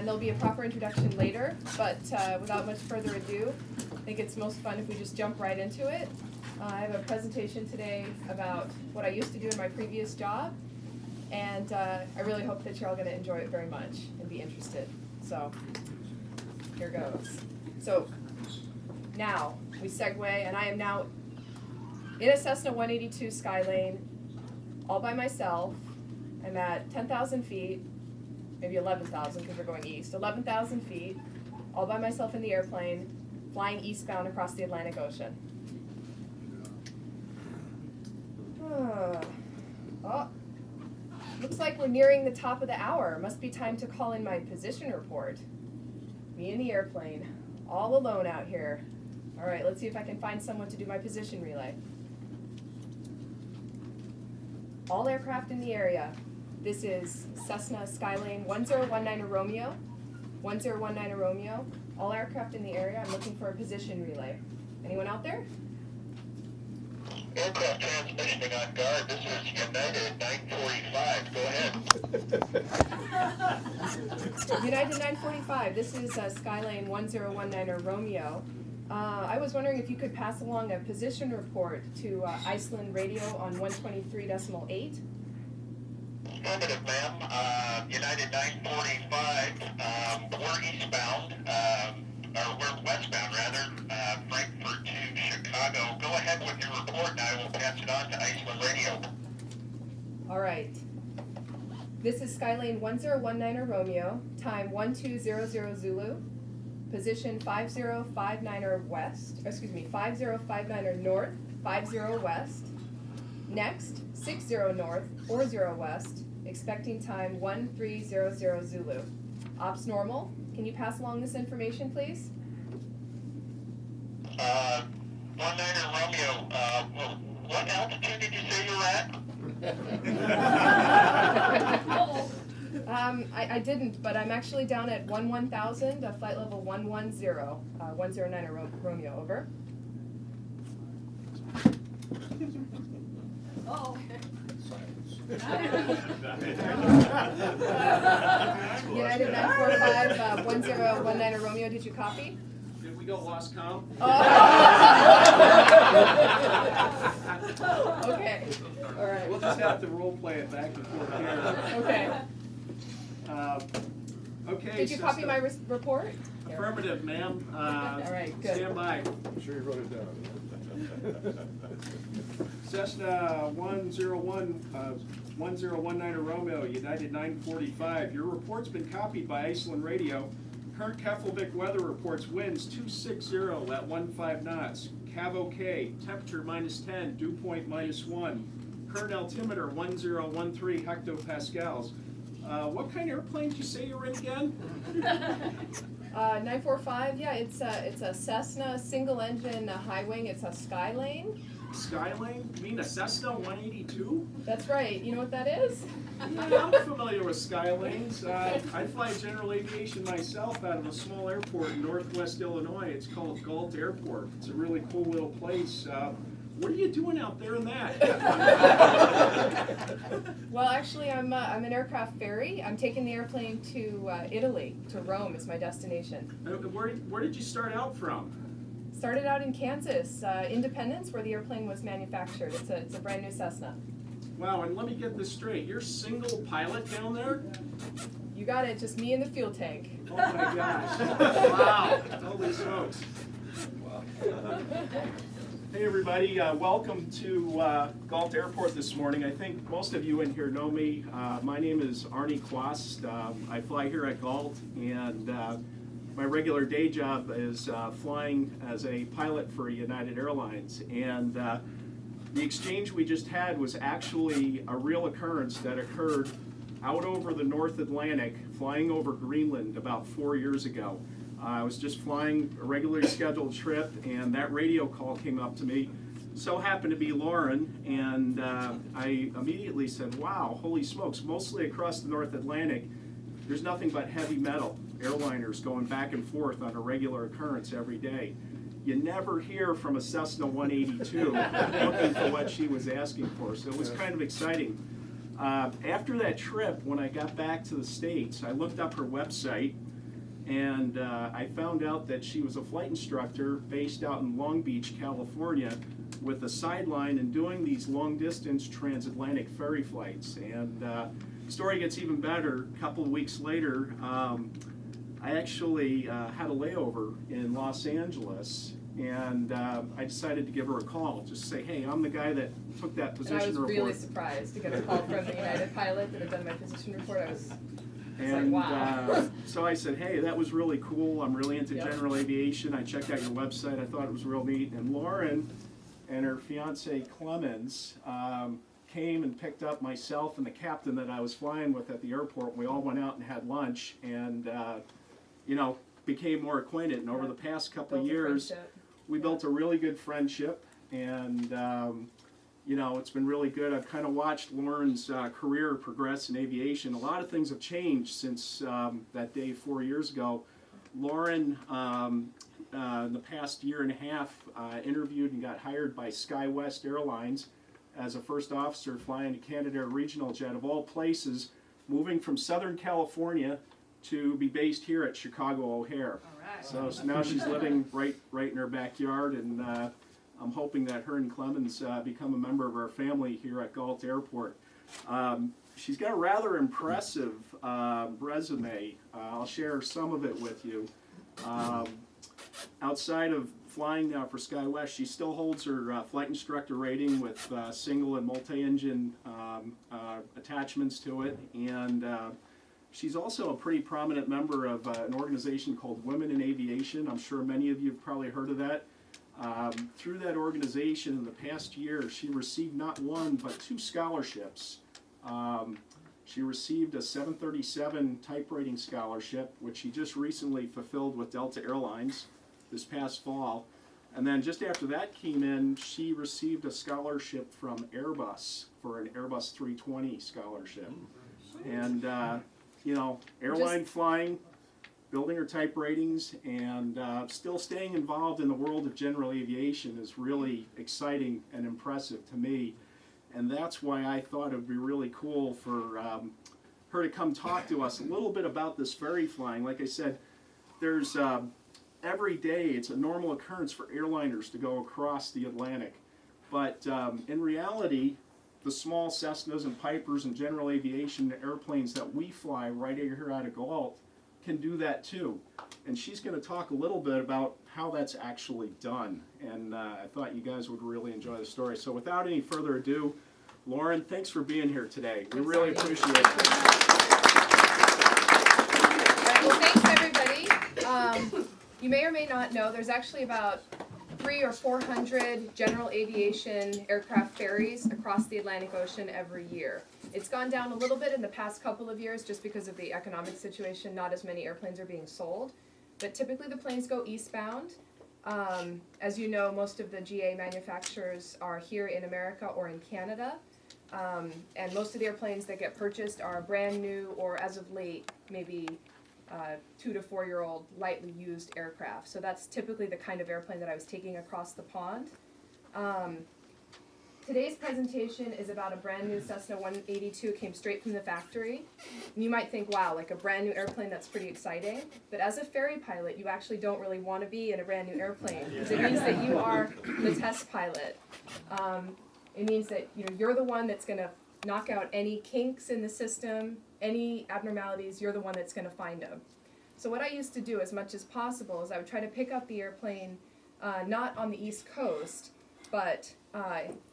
and there'll be a proper introduction later, but without much further ado, I think it's most fun if we just jump right into it. I have a presentation today about what I used to do in my previous job, and I really hope that you're all going to enjoy it very much and be interested. So, here goes. So, now we segue, and I am now in a Cessna 182 Skylane, all by myself. I'm at 10,000 feet, maybe 11,000 because we're going east, 11,000 feet, all by myself in the airplane, flying eastbound across the Atlantic Ocean. Oh, looks like we're nearing the top of the hour. Must be time to call in my position report. Me in the airplane, all alone out here. All right, let's see if I can find someone to do my position relay. All aircraft in the area. This is Cessna Skylane 1019 Romeo. 1019 Romeo. All aircraft in the area. I'm looking for a position relay. Anyone out there? Aircraft transmissioning on guard. This is United 945. Go ahead. United 945. This is Skylane 1019 Romeo. I was wondering if you could pass along a position report to Iceland Radio on 123.8. Affirmative, ma'am. United 945. We're eastbound, or we're westbound rather, Frankfurt to Chicago. Go ahead with your report and I will pass it on to Iceland Radio. All right. This is Skylane 1019 Romeo, time 1200 Zulu, position 5059 west, 5059 north, 50 west. Next, 60 north, 40 west, expecting time 1300 Zulu. Ops normal. Can you pass along this information, please? 19 Romeo, what altitude did you say you were at? I didn't, but I'm actually down at 11,000, flight level 110, 109 Romeo, over. Oh. United 945, 1019 Romeo, did you copy? Did we go lost comm? Okay, all right. We'll just have to role play it back and forth here. Okay. Okay. Did you copy my report? Affirmative, ma'am. All right, good. Stand by. I'm sure you wrote it down. Cessna 1019 Romeo, United 945. Your report's been copied by Iceland Radio. Current Keflavik weather reports winds 260 at 15 knots. Cav OK, temperature -10, dew point -1. Current altimeter 1013 hectopascals. What kind of airplane did you say you were in again? 945, yeah, it's a Cessna single engine high wing. It's a Skylane. Skylane? You mean a Cessna 182? That's right. You know what that is? Yeah, I'm familiar with Skylanes. I fly general aviation myself out of a small airport in northwest Illinois. It's called Galt Airport. It's a really cool little place. What are you doing out there in that? Well, actually, I'm an aircraft ferry. I'm taking the airplane to Italy, to Rome is my destination. Where did you start out from? Started out in Kansas, Independence, where the airplane was manufactured. It's a brand new Cessna. Wow, and let me get this straight. You're single pilot down there? You got it, just me and the fuel tank. Oh my gosh. Wow. Holy smokes. Wow. Hey everybody, welcome to Galt Airport this morning. I think most of you in here know me. My name is Arnie Quast. I fly here at Galt, and my regular day job is flying as a pilot for United Airlines. And the exchange we just had was actually a real occurrence that occurred out over the North Atlantic, flying over Greenland about 4 years ago. I was just flying a regularly scheduled trip, and that radio call came up to me. So happened to be Lauren, and I immediately said, wow, holy smokes, mostly across the North Atlantic, there's nothing but heavy metal airliners going back and forth on a regular occurrence every day. You never hear from a Cessna 182 looking for what she was asking for, so it was kind of exciting. After that trip, when I got back to the States, I looked up her website, and I found out that she was a flight instructor based out in Long Beach, California, with a sideline and doing these long-distance transatlantic ferry flights. And the story gets even better. A couple of weeks later, I actually had a layover in Los Angeles, and I decided to give her a call, just say, hey, I'm the guy that took that position And I was report. really surprised to get a call from the United pilot that had done my position report. I was And like, wow. So I said, hey, that was really cool. I'm really into Yep. general aviation. I checked out your website. I thought it was real neat. And Lauren and her fiance Clemens came and picked up myself and the captain that I was flying with at the airport. We all went out and had lunch and, became more acquainted. And over the past couple of Built a years, friendship. we built a really good friendship. And, it's been really good. I've kind of watched Lauren's career progress in aviation. A lot of things have changed since that day 4 years ago. Lauren, in the past year and a half, interviewed and got hired by SkyWest Airlines as a first officer flying a Canadair regional jet of all places, moving from Southern California to be based here at Chicago O'Hare. All right. So now she's living right in her backyard, and I'm hoping that her and Clemens become a member of our family here at Galt Airport. She's got a rather impressive resume. I'll share some of it with you. Outside of flying now for SkyWest, she still holds her flight instructor rating with single and multi-engine attachments to it, and she's also a pretty prominent member of an organization called Women in Aviation. I'm sure many of you have probably heard of that. Through that organization in the past year, she received not one but 2 scholarships. She received a 737 type rating scholarship, which she just recently fulfilled with Delta Airlines this past fall. And then just after that came in, she received a scholarship from Airbus for an Airbus 320 scholarship. And, airline flying, building her type ratings, and still staying involved in the world of general aviation is really exciting and impressive to me. And that's why I thought it would be really cool for her to come talk to us a little bit about this ferry flying. Like I said, there's every day it's a normal occurrence for airliners to go across the Atlantic. But in reality, the small Cessnas and Pipers and general aviation airplanes that we fly right here out of Galt can do that too. And she's going to talk a little bit about how that's actually done. And I thought you guys would really enjoy the story. So without any further ado, Lauren, thanks for being here today. We really appreciate it. Well, thanks everybody. You may or may not know there's actually about 300 or 400 general aviation aircraft ferries across the Atlantic Ocean every year. It's gone down a little bit in the past couple of years just because of the economic situation. Not as many airplanes are being sold, but typically the planes go eastbound. As you know, most of the GA manufacturers are here in America or in Canada, and most of the airplanes that get purchased are brand new or, as of late, maybe 2 to 4 year old lightly used aircraft. So that's typically the kind of airplane that I was taking across the pond. Today's presentation is about a brand new Cessna 182. It came straight from the factory. And you might think, wow, like a brand new airplane, that's pretty exciting. But as a ferry pilot, you actually don't really want to be in a brand new airplane, because it means that you are the test pilot. It means that you're the one that's going to knock out any kinks in the system, any abnormalities. You're the one that's going to find them. So what I used to do as much as possible is I would try to pick up the airplane not on the East Coast, but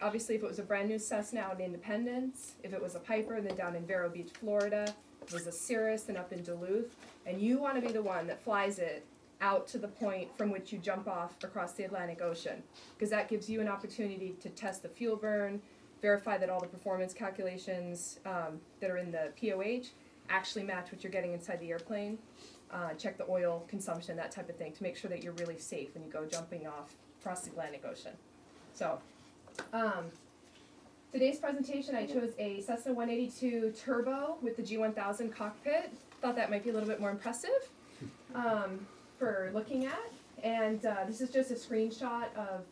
obviously if it was a brand new Cessna out in Independence, if it was a Piper, then down in Vero Beach, Florida, if it was a Cirrus, then up in Duluth, and you want to be the one that flies it out to the point from which you jump off across the Atlantic Ocean, because that gives you an opportunity to test the fuel burn, verify that all the performance calculations that are in the POH actually match what you're getting inside the airplane, check the oil consumption, that type of thing, to make sure that you're really safe when you go jumping off across the Atlantic Ocean. So, today's presentation, I chose a Cessna 182 Turbo with the G1000 cockpit. Thought that might be a little bit more impressive for looking at. And this is just a screenshot of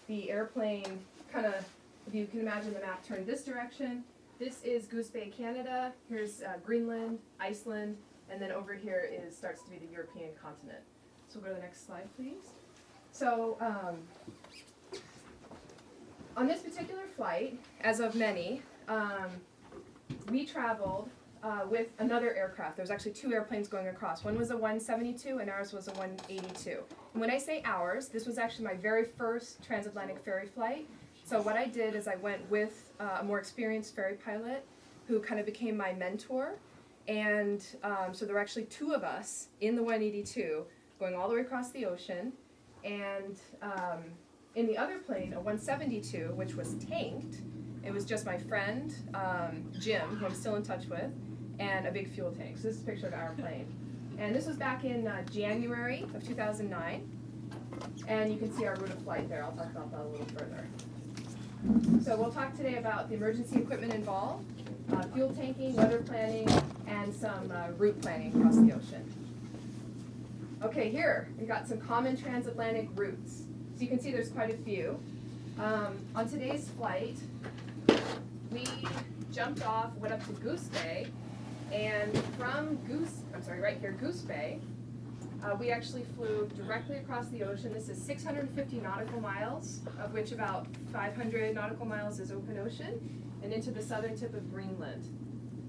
the airplane, kind of, if you can imagine the map turned this direction this is Goose Bay, Canada. Here's Greenland, Iceland, and then over here starts to be the European continent. So we'll go to the next slide, please. So on this particular flight, as of many, we traveled with another aircraft. There was actually two airplanes going across. One was a 172 and ours was a 182. And when I say ours, this was actually my very first transatlantic ferry flight. So what I did is I went with a more experienced ferry pilot who kind of became my mentor. And so there were actually two of us in the 182 going all the way across the ocean. And in the other plane, a 172, which was tanked, it was just my friend, Jim, who I'm still in touch with, and a big fuel tank. So this is a picture of our plane. And this was back in January of 2009. And you can see our route of flight there. I'll talk about that a little further. So we'll talk today about the emergency equipment involved, fuel tanking, weather planning, and some route planning across the ocean. Okay, here we've got some common transatlantic routes. So you can see there's quite a few. On today's flight, we jumped off, went up to Goose Bay, and from Goose Bay, we actually flew directly across the ocean. This is 650 nautical miles, of which about 500 nautical miles is open ocean, and into the southern tip of Greenland.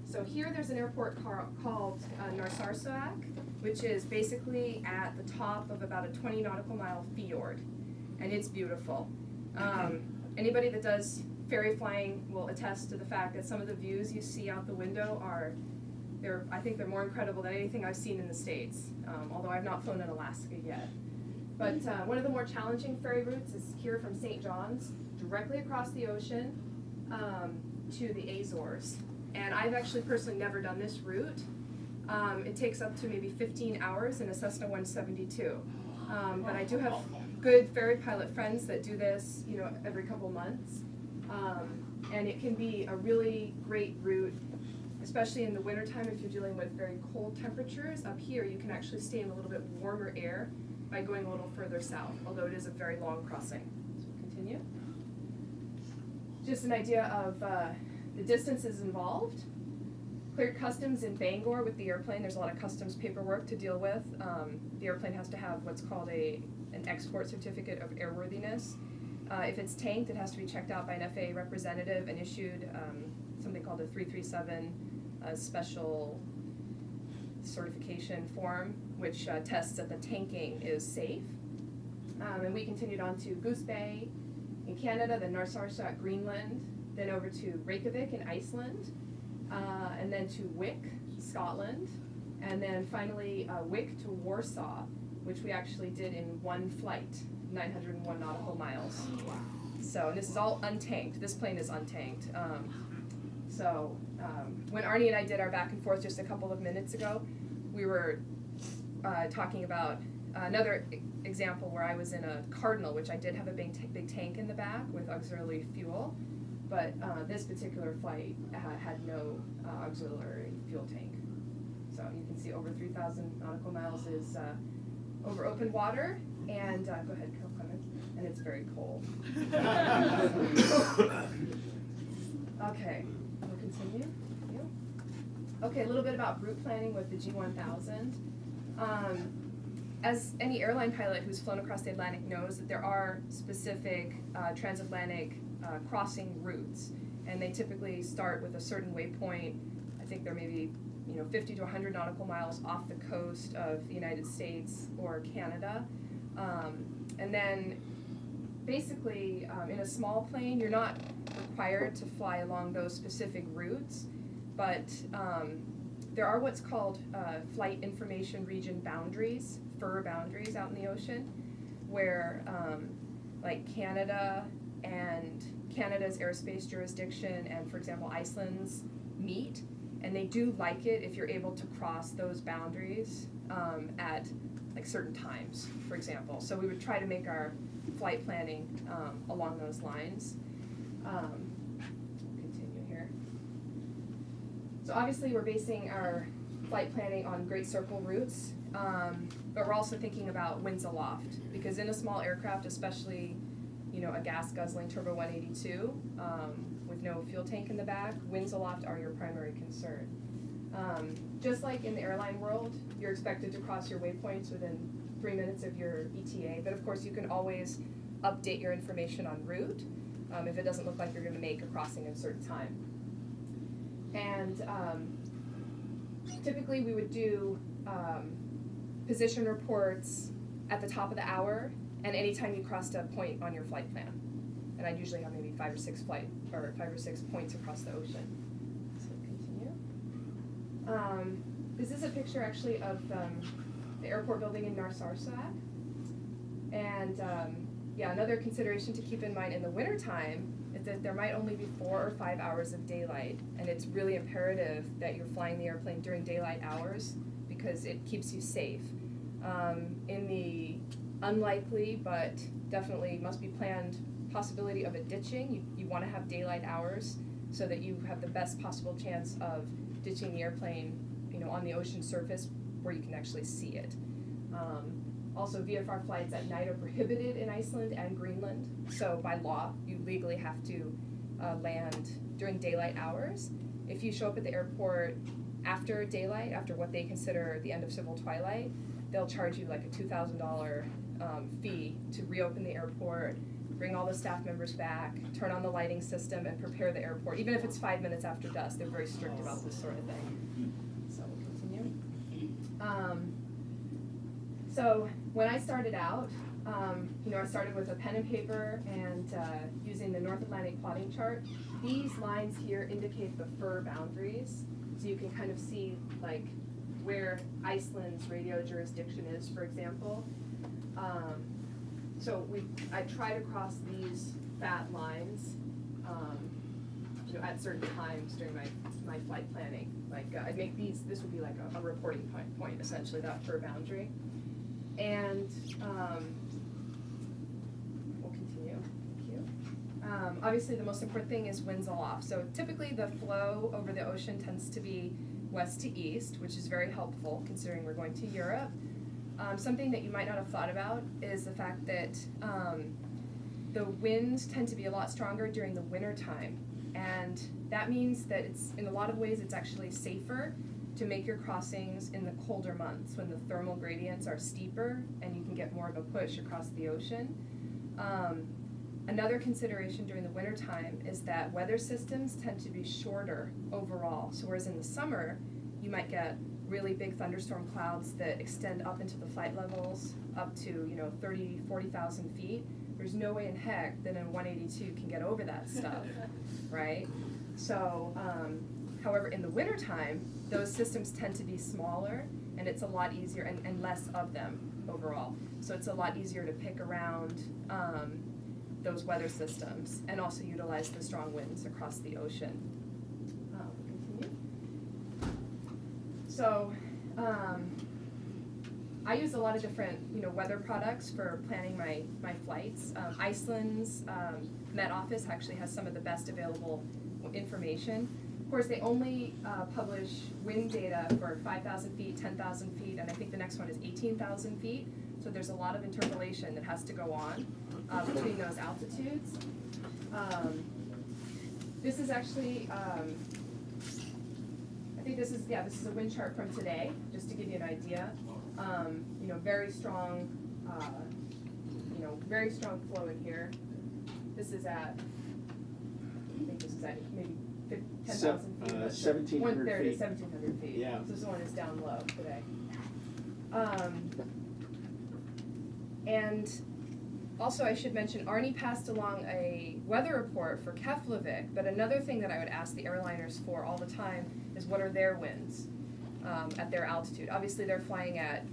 So here there's an airport called Narsarsuaq, which is basically at the top of about a 20 nautical mile fjord, and it's beautiful. Anybody that does ferry flying will attest to the fact that some of the views you see out the window I think they're more incredible than anything I've seen in the States, although I've not flown in Alaska yet. But one of the more challenging ferry routes is here from St. John's, directly across the ocean to the Azores. And I've actually personally never done this route. It takes up to maybe 15 hours in a Cessna 172. But I do have good ferry pilot friends that do this, every couple months. And it can be a really great route, especially in the wintertime if you're dealing with very cold temperatures. Up here you can actually stay in a little bit warmer air by going a little further south, although it is a very long crossing. So we'll continue. Just an idea of the distances involved. Cleared customs in Bangor with the airplane. There's a lot of customs paperwork to deal with. The airplane has to have what's called an export certificate of airworthiness. If it's tanked, it has to be checked out by an FAA representative and issued something called a 337 special certification form, which tests that the tanking is safe. And we continued on to Goose Bay in Canada, then Narsarsuaq, Greenland, then over to Reykjavik in Iceland, and then to Wick, Scotland, and then finally Wick to Warsaw, which we actually did in one flight, 901 nautical miles. So, and this is all untanked. This plane is untanked. When Arnie and I did our back and forth just a couple of minutes ago, we were talking about another example where I was in a Cardinal, which I did have a big tank in the back with auxiliary fuel, but this particular flight had no auxiliary fuel tank. So you can see over 3,000 nautical miles is over open water, and go ahead, Clemens, and it's very cold. Okay, we'll continue. Okay, a little bit about route planning with the G1000. As any airline pilot who's flown across the Atlantic knows, that there are specific transatlantic crossing routes, and they typically start with a certain waypoint. I think they're maybe 50 to 100 nautical miles off the coast of the United States or Canada, and then basically in a small plane you're not required to fly along those specific routes, but there are what's called flight information region boundaries, FIR boundaries out in the ocean, where like Canada and Canada's airspace jurisdiction and, for example, Iceland's meet, and they do like it if you're able to cross those boundaries at like certain times, for example. So we would try to make our flight planning along those lines. Continue here. So obviously we're basing our flight planning on Great Circle routes, but we're also thinking about winds aloft, because in a small aircraft, especially a gas guzzling Turbo 182 with no fuel tank in the back, winds aloft are your primary concern. Just like in the airline world, you're expected to cross your waypoints within 3 minutes of your ETA, but of course you can always update your information en route if it doesn't look like you're going to make a crossing in a certain time. And typically we would do position reports at the top of the hour and anytime you crossed a point on your flight plan. And I'd usually have maybe 5 or 6 points across the ocean. So continue. This is a picture actually of the airport building in Narsarsuaq. And yeah, another consideration to keep in mind in the wintertime is that there might only be 4 or 5 hours of daylight. And it's really imperative that you're flying the airplane during daylight hours because it keeps you safe. In the unlikely, but definitely must be planned possibility of a ditching, you want to have daylight hours so that you have the best possible chance of ditching the airplane, on the ocean surface where you can actually see it. Also, VFR flights at night are prohibited in Iceland and Greenland. So by law, you legally have to land during daylight hours. If you show up at the airport after daylight, after what they consider the end of civil twilight, they'll charge you like a $2,000 fee to reopen the airport, bring all the staff members back, turn on the lighting system, and prepare the airport. Even if it's 5 minutes after dusk, they're very strict about this sort of thing. So we'll continue. So when I started out, I started with a pen and paper and using the North Atlantic plotting chart. These lines here indicate the FIR boundaries, so you can kind of see like where Iceland's radio jurisdiction is, for example. So I try to cross these fat lines, at certain times during my flight planning. Like I'd make this would be like a reporting point, essentially, that FIR boundary. And we'll continue. Thank you. Obviously, the most important thing is winds aloft. So typically, the flow over the ocean tends to be west to east, which is very helpful considering we're going to Europe. Something that you might not have thought about is the fact that the winds tend to be a lot stronger during the winter time. And that means that in a lot of ways, it's actually safer to make your crossings in the colder months when the thermal gradients are steeper and you can get more of a push across the ocean. Another consideration during the wintertime is that weather systems tend to be shorter overall. So whereas in the summer, you might get really big thunderstorm clouds that extend up into the flight levels up to 30, 40,000 feet. There's no way in heck that a 182 can get over that stuff, right? So, however, in the wintertime, those systems tend to be smaller and it's a lot easier and less of them overall. So it's a lot easier to pick around those weather systems and also utilize the strong winds across the ocean. Continue. So I use a lot of different weather products for planning my flights. Iceland's Met Office actually has some of the best available information. Of course, they only publish wind data for 5,000 feet, 10,000 feet, and I think the next one is 18,000 feet. So there's a lot of interpolation that has to go on between those altitudes. This is actually, I think this is a wind chart from today, just to give you an idea. Very strong, very strong flow in here. This is at, I think this is at maybe 10,000 feet. 1,700 there it is, feet. 1,700 feet. Yeah. So this one is down low today. And also I should mention, Arnie passed along a weather report for Keflavik, but another thing that I would ask the airliners for all the time is what are their winds at their altitude. Obviously they're flying at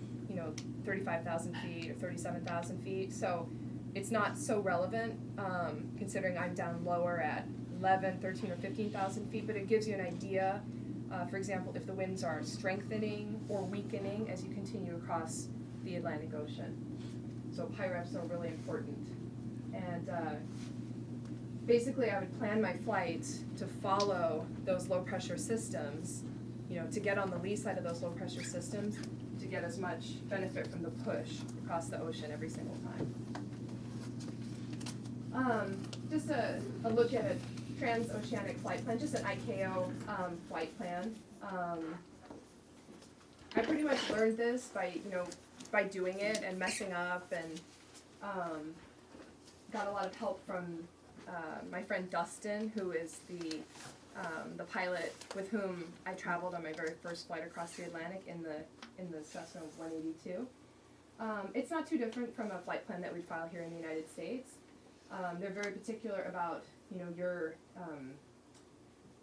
35,000 feet or 37,000 feet, so it's not so relevant considering I'm down lower at 11, 13, or 15,000 feet, but it gives you an idea, for example, if the winds are strengthening or weakening as you continue across the Atlantic Ocean. So PIREPs are really important. And basically I would plan my flights to follow those low pressure systems, to get on the lee side of those low pressure systems to get as much benefit from the push across the ocean every single time. Just a look at a transoceanic flight plan, just an ICAO flight plan. I pretty much learned this by doing it and messing up, and got a lot of help from my friend Dustin, who is the pilot with whom I traveled on my very first flight across the Atlantic in the Cessna 182. It's not too different from a flight plan that we file here in the United States. They're very particular about your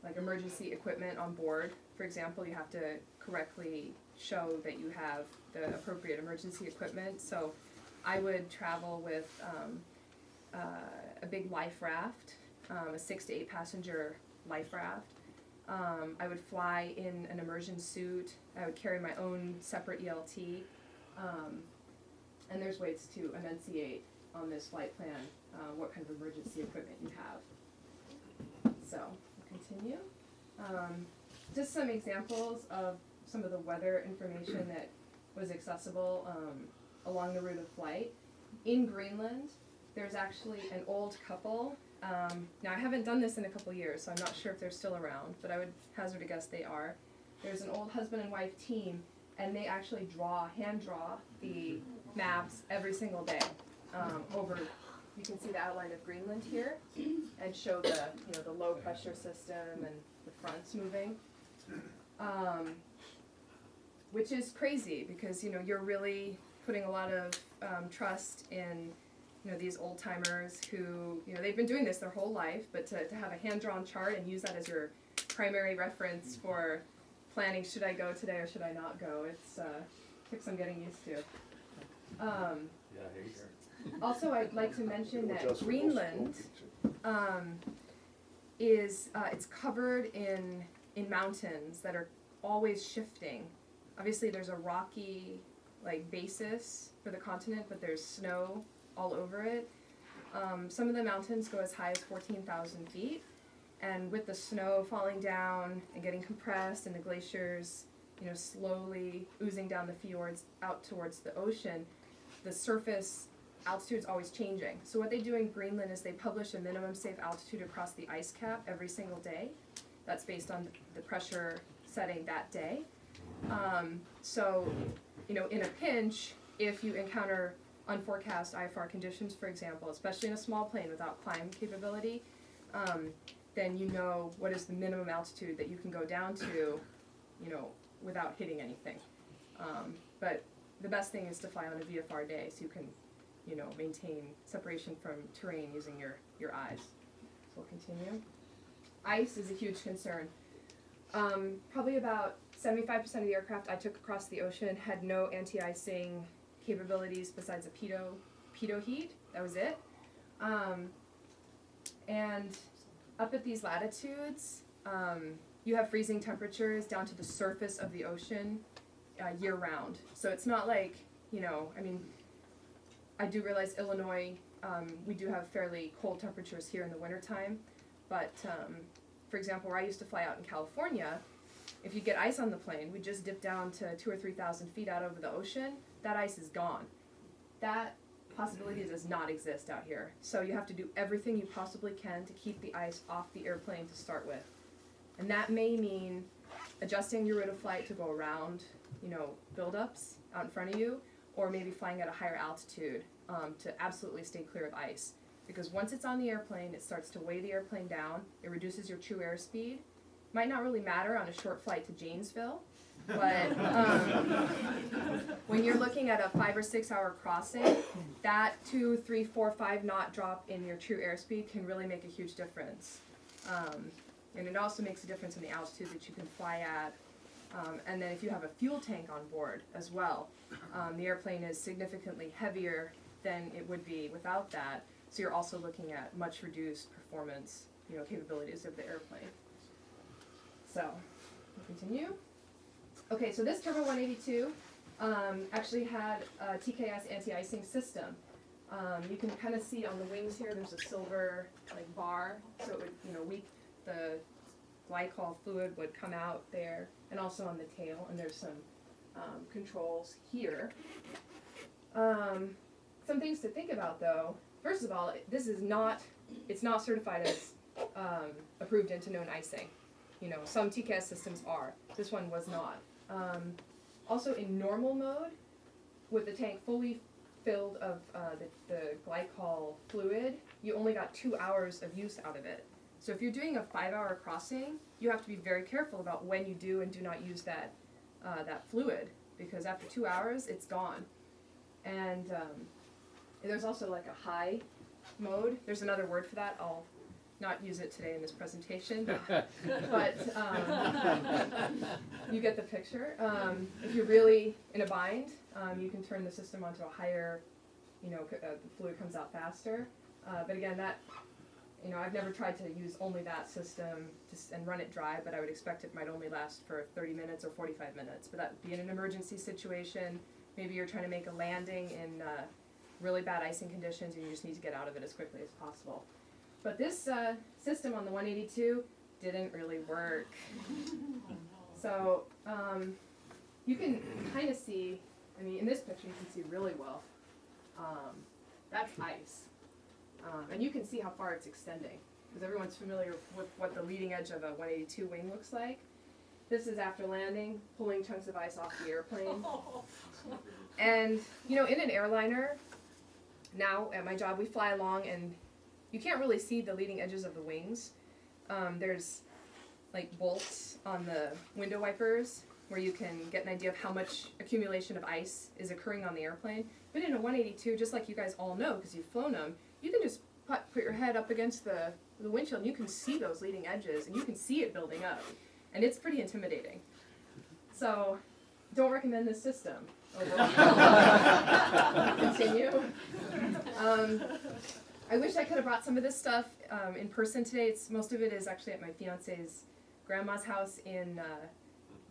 like emergency equipment on board. For example, you have to correctly show that you have the appropriate emergency equipment. So I would travel with a big life raft, a 6 to 8 passenger life raft. I would fly in an immersion suit. I would carry my own separate ELT. And there's ways to enunciate on this flight plan what kind of emergency equipment you have. So, we'll continue. Just some examples of some of the weather information that was accessible along the route of flight. In Greenland, there's actually an old couple. Now, I haven't done this in a couple years, so I'm not sure if they're still around, but I would hazard a guess they are. There's an old husband and wife team, and they actually hand draw the maps every single day over. You can see the outline of Greenland here, and show the low pressure system and the fronts moving, which is crazy because you're really putting a lot of trust in these old timers who they've been doing this their whole life, but to have a hand drawn chart and use that as your primary reference for planning, should I go today or should I not go? It's took some getting used to. Also, I'd like to mention that Greenland it's covered in mountains that are always shifting. Obviously, there's a rocky basis for the continent, but there's snow all over it. Some of the mountains go as high as 14,000 feet, and with the snow falling down and getting compressed and the glaciers slowly oozing down the fjords out towards the ocean, the surface altitude is always changing. So what they do in Greenland is they publish a minimum safe altitude across the ice cap every single day. That's based on the pressure setting that day. So in a pinch, if you encounter unforecast IFR conditions, for example, especially in a small plane without climb capability, then what is the minimum altitude that you can go down to, without hitting anything. But the best thing is to fly on a VFR day so you can, maintain separation from terrain using your eyes. So we'll continue. Ice is a huge concern. Probably about 75% of the aircraft I took across the ocean had no anti-icing capabilities besides a pitot heat. That was it. And up at these latitudes, you have freezing temperatures down to the surface of the ocean year round. So it's not like, I do realize Illinois, we do have fairly cold temperatures here in the wintertime, but for example, where I used to fly out in California, if you get ice on the plane, we just dip down to 2,000 or 3,000 feet out over the ocean, that ice is gone. That possibility does not exist out here. So you have to do everything you possibly can to keep the ice off the airplane to start with. And that may mean adjusting your route of flight to go around, buildups out in front of you, or maybe flying at a higher altitude to absolutely stay clear of ice. Because once it's on the airplane, it starts to weigh the airplane down, it reduces your true airspeed. Might not really matter on a short flight to Janesville, but when you're looking at a 5 or 6 hour crossing, that 2, 3, 4, 5 knot drop in your true airspeed can really make a huge difference. And it also makes a difference in the altitude that you can fly at. And then if you have a fuel tank on board as well, the airplane is significantly heavier than it would be without that. So you're also looking at much reduced performance, capabilities of the airplane. So, we'll continue. Okay, so this Turbo 182 actually had a TKS anti-icing system. You can kind of see on the wings here, there's a silver bar, so it would, the glycol fluid would come out there, and also on the tail, and there's some controls here. Some things to think about though, first of all, this is not, it's not certified as approved into known icing. You know, some TKS systems are. This one was not. Also in normal mode, with the tank fully filled of the glycol fluid, you only got 2 hours of use out of it. So if you're doing a 5-hour crossing, you have to be very careful about when you do and do not use that fluid, because after 2 hours, it's gone. And there's also like a high mode. There's another word for that. I'll not use it today in this presentation, but you get the picture. If you're really in a bind, you can turn the system onto a higher, the fluid comes out faster. But again, that, I've never tried to use only that system and run it dry, but I would expect it might only last for 30 minutes or 45 minutes. But that would be in an emergency situation. Maybe you're trying to make a landing in really bad icing conditions and you just need to get out of it as quickly as possible. But this system on the 182 didn't really work. So you can kind of see, in this picture you can see really well. That's ice. And you can see how far it's extending, because everyone's familiar with what the leading edge of a 182 wing looks like. This is after landing, pulling chunks of ice off the airplane. And, in an airliner, now at my job we fly along and you can't really see the leading edges of the wings. There's like bolts on the window wipers where you can get an idea of how much accumulation of ice is occurring on the airplane. But in a 182, just like you guys all know because you've flown them, you can just put your head up against the windshield and you can see those leading edges and you can see it building up. And it's pretty intimidating. So, don't recommend this system overall. Continue. I wish I could have brought some of this stuff in person today. Most of it is actually at my fiance's grandma's house in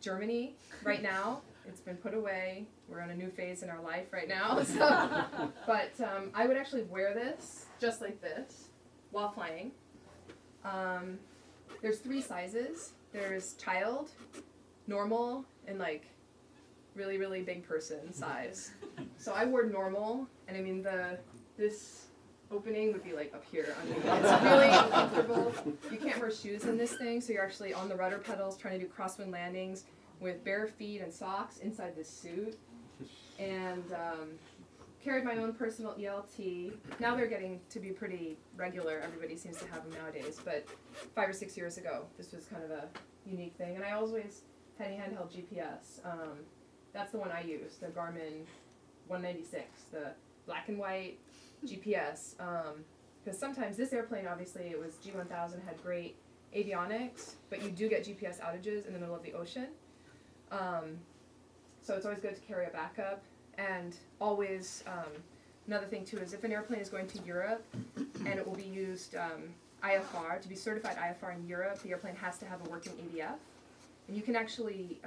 Germany right now. It's been put away. We're on a new phase in our life right now. So, but I would actually wear this just like this while flying. There's 3 sizes. There's child, normal, and like really, really big person size. So I wore normal, and this opening would be like up here. It's really uncomfortable. You can't wear shoes in this thing, so you're actually on the rudder pedals trying to do crosswind landings with bare feet and socks inside this suit. And carried my own personal ELT. Now they're getting to be pretty regular. Everybody seems to have them nowadays. But 5 or 6 years ago, this was kind of a unique thing. And I always had a handheld GPS. That's the one I use, the Garmin 196, the black and white GPS. Because sometimes this airplane, obviously, it was G1000, had great avionics, but you do get GPS outages in the middle of the ocean. So it's always good to carry a backup. And always, another thing too is if an airplane is going to Europe and it will be used IFR, to be certified IFR in Europe, the airplane has to have a working ADF. And you can actually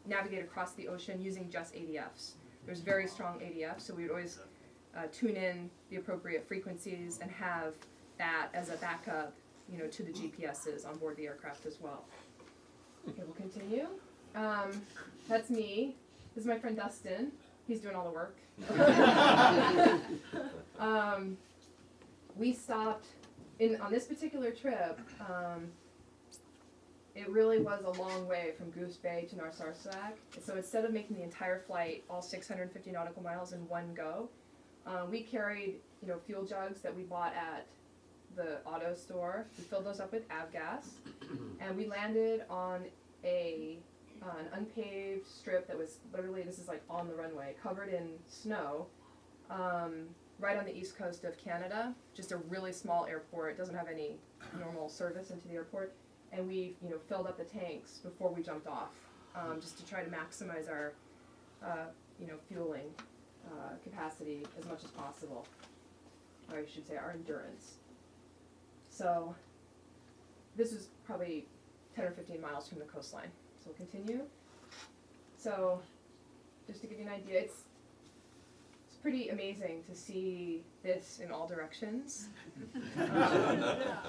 navigate across the ocean using just ADFs. There's very strong ADFs, so we would always tune in the appropriate frequencies and have that as a backup, to the GPSs on board the aircraft as well. Okay, we'll continue. That's me. This is my friend Dustin. He's doing all the work. We stopped on this particular trip. It really was a long way from Goose Bay to Narsarsuaq. So instead of making the entire flight, all 650 nautical miles in one go, we carried fuel jugs that we bought at the auto store. We filled those up with avgas, and we landed on an unpaved strip that was literally, this is like on the runway, covered in snow, right on the east coast of Canada. Just a really small airport. It doesn't have any normal service into the airport. And we, filled up the tanks before we jumped off, just to try to maximize our, fueling capacity as much as possible. Or I should say our endurance. So this is probably 10 or 15 miles from the coastline. So we'll continue. So just to give you an idea, it's pretty amazing to see this in all directions.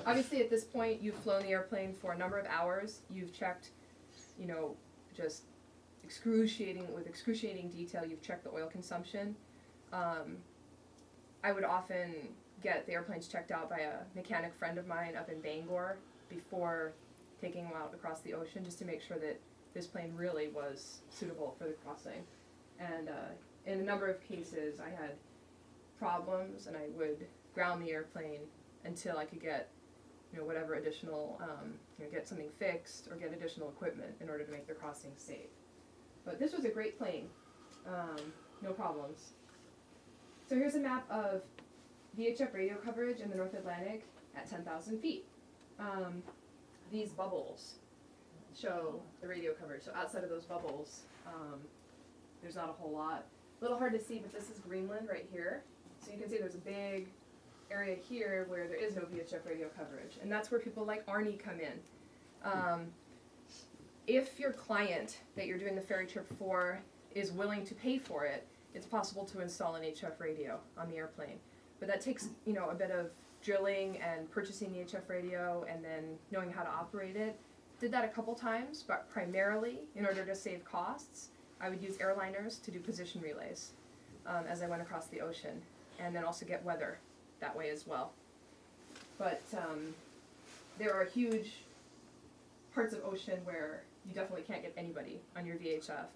Obviously at this point you've flown the airplane for a number of hours. You've checked, just with excruciating detail, you've checked the oil consumption. I would often get the airplanes checked out by a mechanic friend of mine up in Bangor before taking them out across the ocean, just to make sure that this plane really was suitable for the crossing. And in a number of cases, I had problems, and I would ground the airplane until I could get, whatever additional, get something fixed or get additional equipment in order to make the crossing safe. But this was a great plane, no problems. So here's a map of VHF radio coverage in the North Atlantic at 10,000 feet. These bubbles show the radio coverage. So outside of those bubbles, there's not a whole lot. A little hard to see, but this is Greenland right here. So you can see there's a big area here where there is no VHF radio coverage. And that's where people like Arnie come in. If your client that you're doing the ferry trip for is willing to pay for it, it's possible to install an HF radio on the airplane. But that takes, a bit of drilling and purchasing the HF radio and then knowing how to operate it. Did that a couple times, but primarily, in order to save costs, I would use airliners to do position relays as I went across the ocean, and then also get weather that way as well. But there are huge parts of ocean where you definitely can't get anybody on your VHF.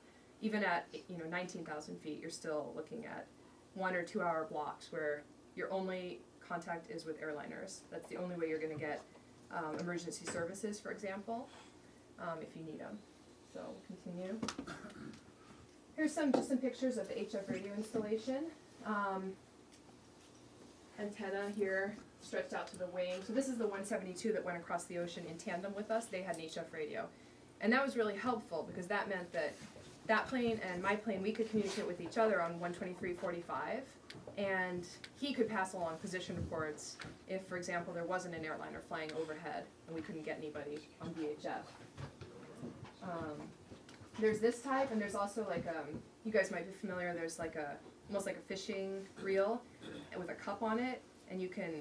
Even at 19,000 feet, you're still looking at 1 or 2 hour blocks where your only contact is with airliners. That's the only way you're going to get emergency services, for example, if you need them. So we'll continue. Here's just some pictures of the HF radio installation. Antenna here stretched out to the wing. So this is the 172 that went across the ocean in tandem with us. They had an HF radio. And that was really helpful because that meant that that plane and my plane, we could communicate with each other on 123.45, and he could pass along position reports if, for example, there wasn't an airliner flying overhead and we couldn't get anybody on VHF. There's this type, and there's also you guys might be familiar, there's almost like a fishing reel with a cup on it, and you can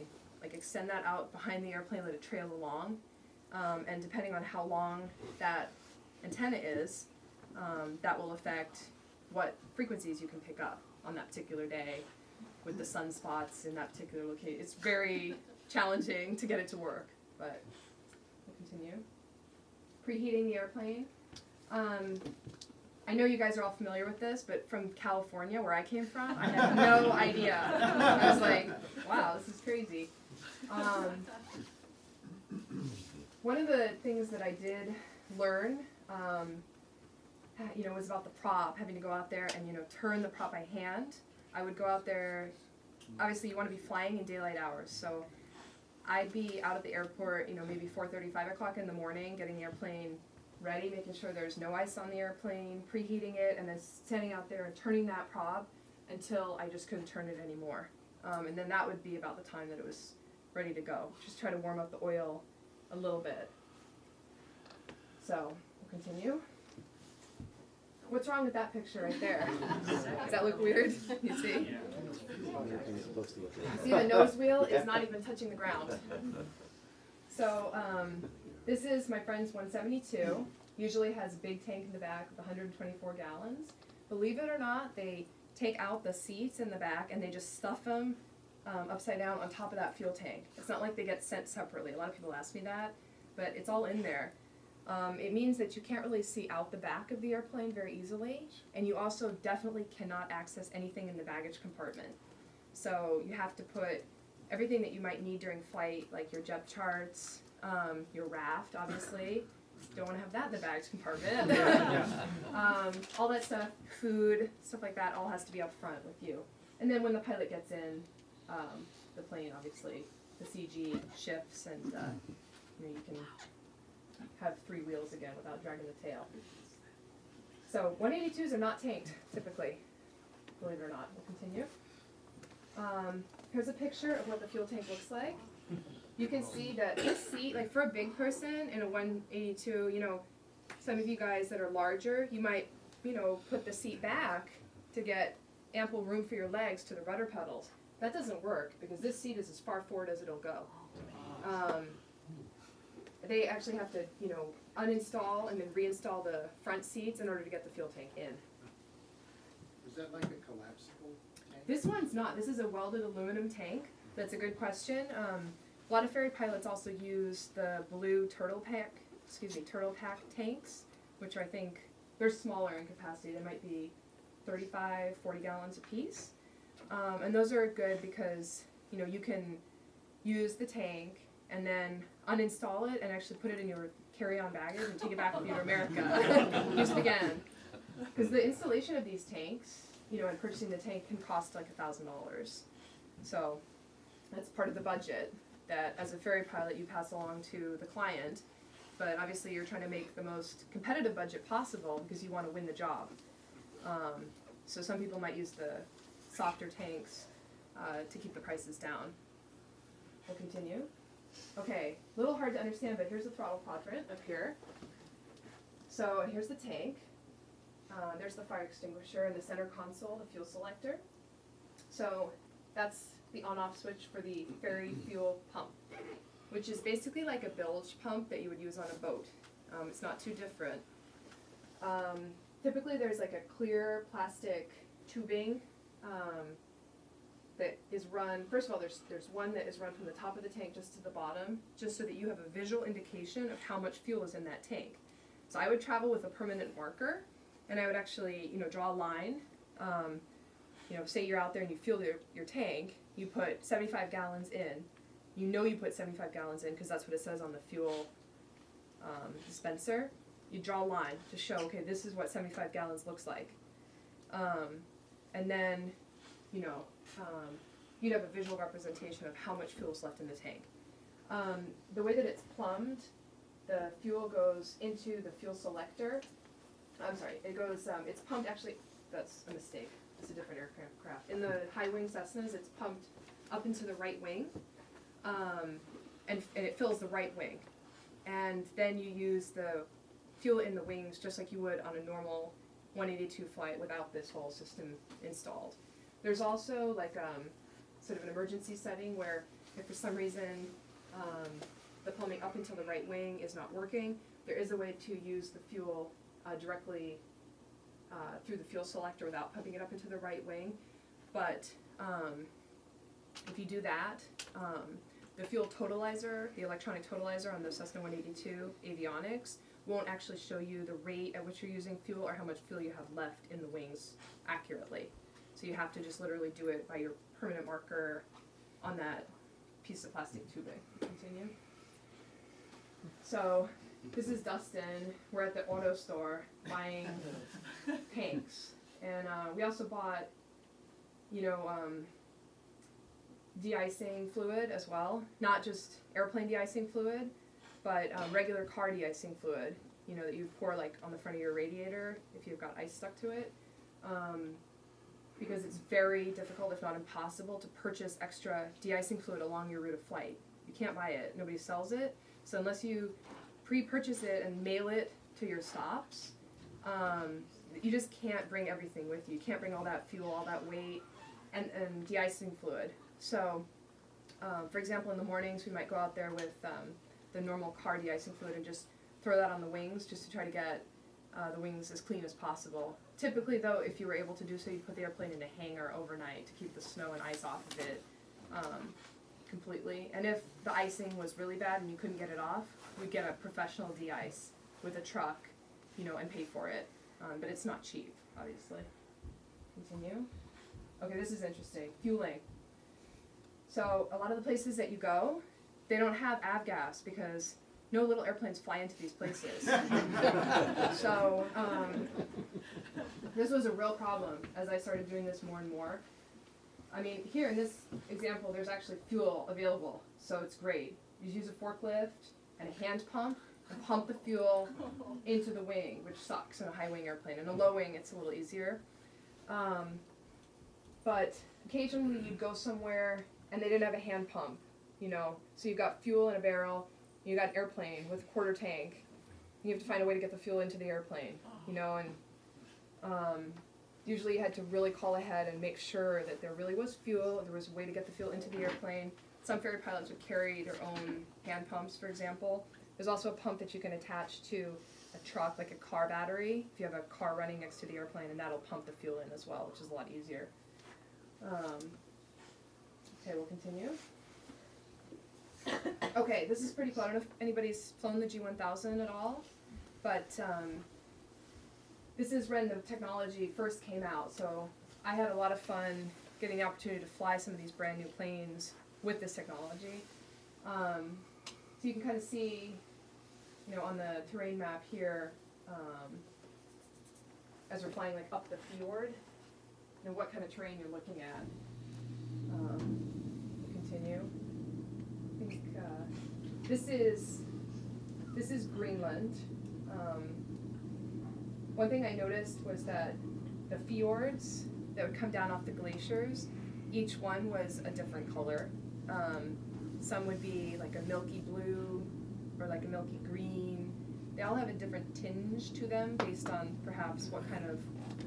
extend that out behind the airplane, let it trail along, and depending on how long that antenna is, that will affect what frequencies you can pick up on that particular day with the sunspots in that particular location. It's very challenging to get it to work, but we'll continue. Preheating the airplane. I know you guys are all familiar with this, but from California, where I came from, I had no idea. I was like, wow, this is crazy. One of the things that I did learn was about the prop, having to go out there and, turn the prop by hand. I would go out there, obviously you want to be flying in daylight hours, so I'd be out at the airport, maybe 4:30, 5 o'clock in the morning, getting the airplane ready, making sure there's no ice on the airplane, preheating it, and then standing out there and turning that prop until I just couldn't turn it anymore. And then that would be about the time that it was ready to go. Just try to warm up the oil a little bit. So, we'll continue. What's wrong with that picture right there? Does that look weird? You see? See, the nose wheel is not even touching the ground. So this is my friend's 172. Usually has a big tank in the back with 124 gallons. Believe it or not, they take out the seats in the back and they just stuff them upside down on top of that fuel tank. It's not like they get sent separately. A lot of people ask me that, but it's all in there. It means that you can't really see out the back of the airplane very easily, and you also definitely cannot access anything in the baggage compartment. So you have to put everything that you might need during flight, like your jet charts, your raft, obviously. Don't want to have that in the baggage compartment. All that stuff, food, stuff like that, all has to be up front with you. And then when the pilot gets in, the plane, obviously, the CG shifts, and you can have 3 wheels again without dragging the tail. So 182s are not tanked, typically, believe it or not. We'll continue. Here's a picture of what the fuel tank looks like. You can see that this seat, like for a big person in a 182, some of you guys that are larger, you might, put the seat back to get ample room for your legs to the rudder pedals. That doesn't work because this seat is as far forward as it'll go. They actually have to, uninstall and then reinstall the front seats in order to get the fuel tank in. Is that like a collapsible tank? This one's not. This is a welded aluminum tank. That's a good question. A lot of ferry pilots also use the blue turtle pack tanks, which I think they're smaller in capacity. They might be 35, 40 gallons a piece. And those are good because, you can use the tank and then uninstall it and actually put it in your carry-on baggage and take it back with you to America. Use it again. Because the installation of these tanks, and purchasing the tank can cost like $1,000. So that's part of the budget that as a ferry pilot you pass along to the client. But obviously you're trying to make the most competitive budget possible because you want to win the job. So some people might use the softer tanks to keep the prices down. We'll continue. Okay, a little hard to understand, but here's the throttle quadrant up here. So here's the tank. There's the fire extinguisher and the center console, the fuel selector. So that's the on-off switch for the ferry fuel pump, which is basically like a bilge pump that you would use on a boat. It's not too different. Typically there's like a clear plastic tubing that is run, first of all there's one that is run from the top of the tank just to the bottom, just so that you have a visual indication of how much fuel is in that tank. So I would travel with a permanent marker, and I would actually, draw a line. Say you're out there and you fill your tank, you put 75 gallons in. You put 75 gallons in because that's what it says on the fuel dispenser. You draw a line to show, okay, this is what 75 gallons looks like. And then, you'd have a visual representation of how much fuel is left in the tank. The way that it's plumbed, the fuel goes into the fuel selector. I'm sorry, it's pumped, actually, that's a mistake. It's a different aircraft. In the high wing Cessnas, it's pumped up into the right wing, and it fills the right wing. And then you use the fuel in the wings just like you would on a normal 182 flight without this whole system installed. There's also like sort of an emergency setting where if for some reason the plumbing up until the right wing is not working, there is a way to use the fuel directly through the fuel selector without pumping it up into the right wing. But if you do that, the fuel totalizer, the electronic totalizer on the Cessna 182 avionics won't actually show you the rate at which you're using fuel or how much fuel you have left in the wings accurately. So you have to just literally do it by your permanent marker on that piece of plastic tubing. Continue. So this is Dustin. We're at the auto store buying tanks. And we also bought, de-icing fluid as well. Not just airplane de-icing fluid, but regular car de-icing fluid, that you pour like on the front of your radiator if you've got ice stuck to it. Because it's very difficult, if not impossible, to purchase extra de-icing fluid along your route of flight. You can't buy it. Nobody sells it. So unless you pre-purchase it and mail it to your stops, you just can't bring everything with you. You can't bring all that fuel, all that weight, and de-icing fluid. So, for example, in the mornings we might go out there with the normal car de-icing fluid and just throw that on the wings just to try to get the wings as clean as possible. Typically, though, if you were able to do so, you'd put the airplane in a hangar overnight to keep the snow and ice off of it completely. And if the icing was really bad and you couldn't get it off, we'd get a professional de-ice with a truck, and pay for it. But it's not cheap, obviously. Continue. Okay, this is interesting. Fueling. So a lot of the places that you go, they don't have avgas because no little airplanes fly into these places. So this was a real problem as I started doing this more and more. I mean, here in this example, there's actually fuel available, so it's great. You use a forklift and a hand pump and pump the fuel into the wing, which sucks in a high wing airplane. In a low wing, it's a little easier. But occasionally you'd go somewhere and they didn't have a hand pump, so you've got fuel in a barrel, you got an airplane with a quarter tank, you have to find a way to get the fuel into the airplane, and usually you had to really call ahead and make sure that there really was fuel, there was a way to get the fuel into the airplane. Some ferry pilots would carry their own hand pumps, for example. There's also a pump that you can attach to a truck, like a car battery, if you have a car running next to the airplane, and that'll pump the fuel in as well, which is a lot easier. Okay, we'll continue. Okay, this is pretty cool. I don't know if anybody's flown the G1000 at all, but this is when the technology first came out, so I had a lot of fun getting the opportunity to fly some of these brand new planes with this technology. So you can kind of see, you know, on the terrain map here, as we're flying like up the fjord, you know, what kind of terrain you're looking at. Continue. I think this is Greenland. One thing I noticed was that the fjords that would come down off the glaciers, each one was a different color. Some would be like a milky blue or like a milky green. They all have a different tinge to them based on perhaps what kind of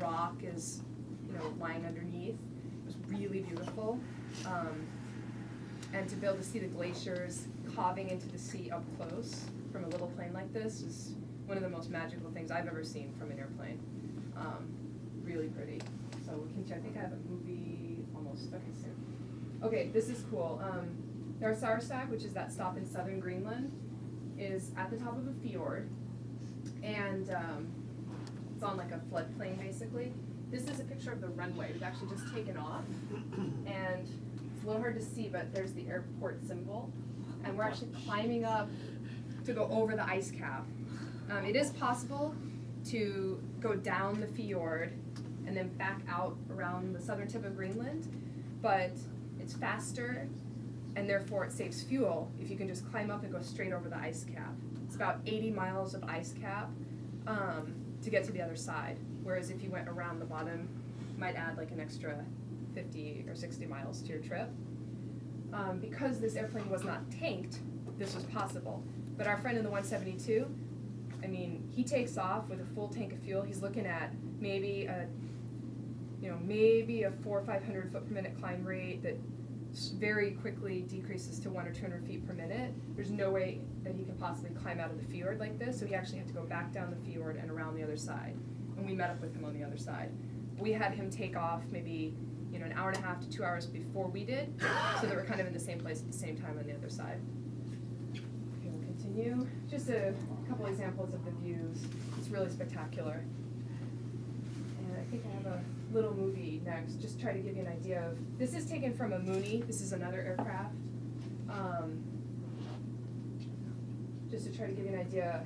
rock is, you know, lying underneath. It was really beautiful. And to be able to see the glaciers calving into the sea up close from a little plane like this is one of the most magical things I've ever seen from an airplane. Really pretty. So we can check. I think I have a movie almost. Okay, soon. Okay, this is cool. Narsarsuaq, which is that stop in southern Greenland, is at the top of a fjord, and it's on like a floodplain basically. This is a picture of the runway. It was actually just taken off, and it's a little hard to see, but there's the airport symbol, and we're actually climbing up to go over the ice cap. It is possible to go down the fjord and then back out around the southern tip of Greenland, but it's faster and therefore it saves fuel if you can just climb up and go straight over the ice cap. It's about 80 miles of ice cap to get to the other side, whereas if you went around the bottom, you might add like an extra 50 or 60 miles to your trip. Because this airplane was not tanked, this was possible. But our friend in the 172, I mean, he takes off with a full tank of fuel. He's looking at maybe a 400 or 500 foot per minute climb rate that very quickly decreases to 100 or 200 feet per minute. There's no way that he can possibly climb out of the fjord like this, so he actually had to go back down the fjord and around the other side. And we met up with him on the other side. We had him take off maybe an hour and a half to 2 hours before we did, so that we're kind of in the same place at the same time on the other side. Okay, we'll continue. Just a couple examples of the views. It's really spectacular. And I think I have a little movie next, just try to give you an idea of, this is taken from a Mooney. This is another aircraft. Just to try to give you an idea.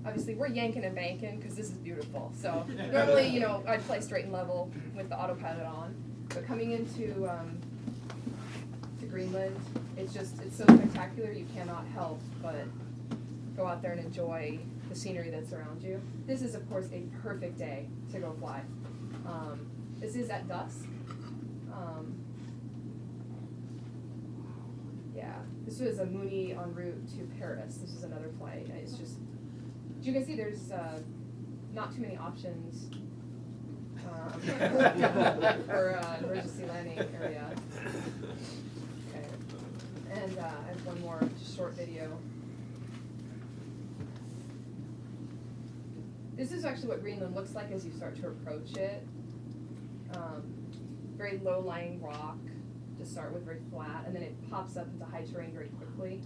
Obviously, we're yanking and banking because this is beautiful. So normally, I'd fly straight and level with the autopilot on. But coming into to Greenland, it's so spectacular you cannot help but go out there and enjoy the scenery that's around you. This is, of course, a perfect day to go fly. This is at dusk. Yeah, this was a Mooney en route to Paris. This is another flight. It's just, as you can see, there's not too many options for emergency landing area. Okay, and I have one more just short video. This is actually what Greenland looks like as you start to approach it. Very low-lying rock to start with, very flat, and then it pops up into high terrain very quickly.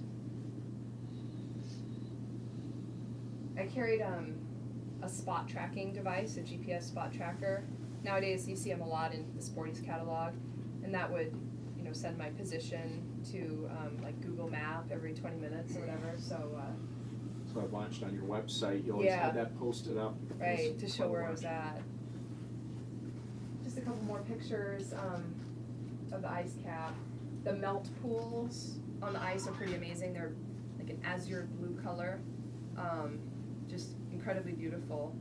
I carried a spot tracking device, a GPS spot tracker. Nowadays, you see them a lot in the Sporties catalog, and that would, send my position to like Google Map every 20 minutes or whatever. So I watched on your website, you always had that posted up. Right, to show where I was at. Just a couple more pictures of the ice cap. The melt pools on the ice are pretty amazing. They're like an azure blue color. Just incredibly beautiful.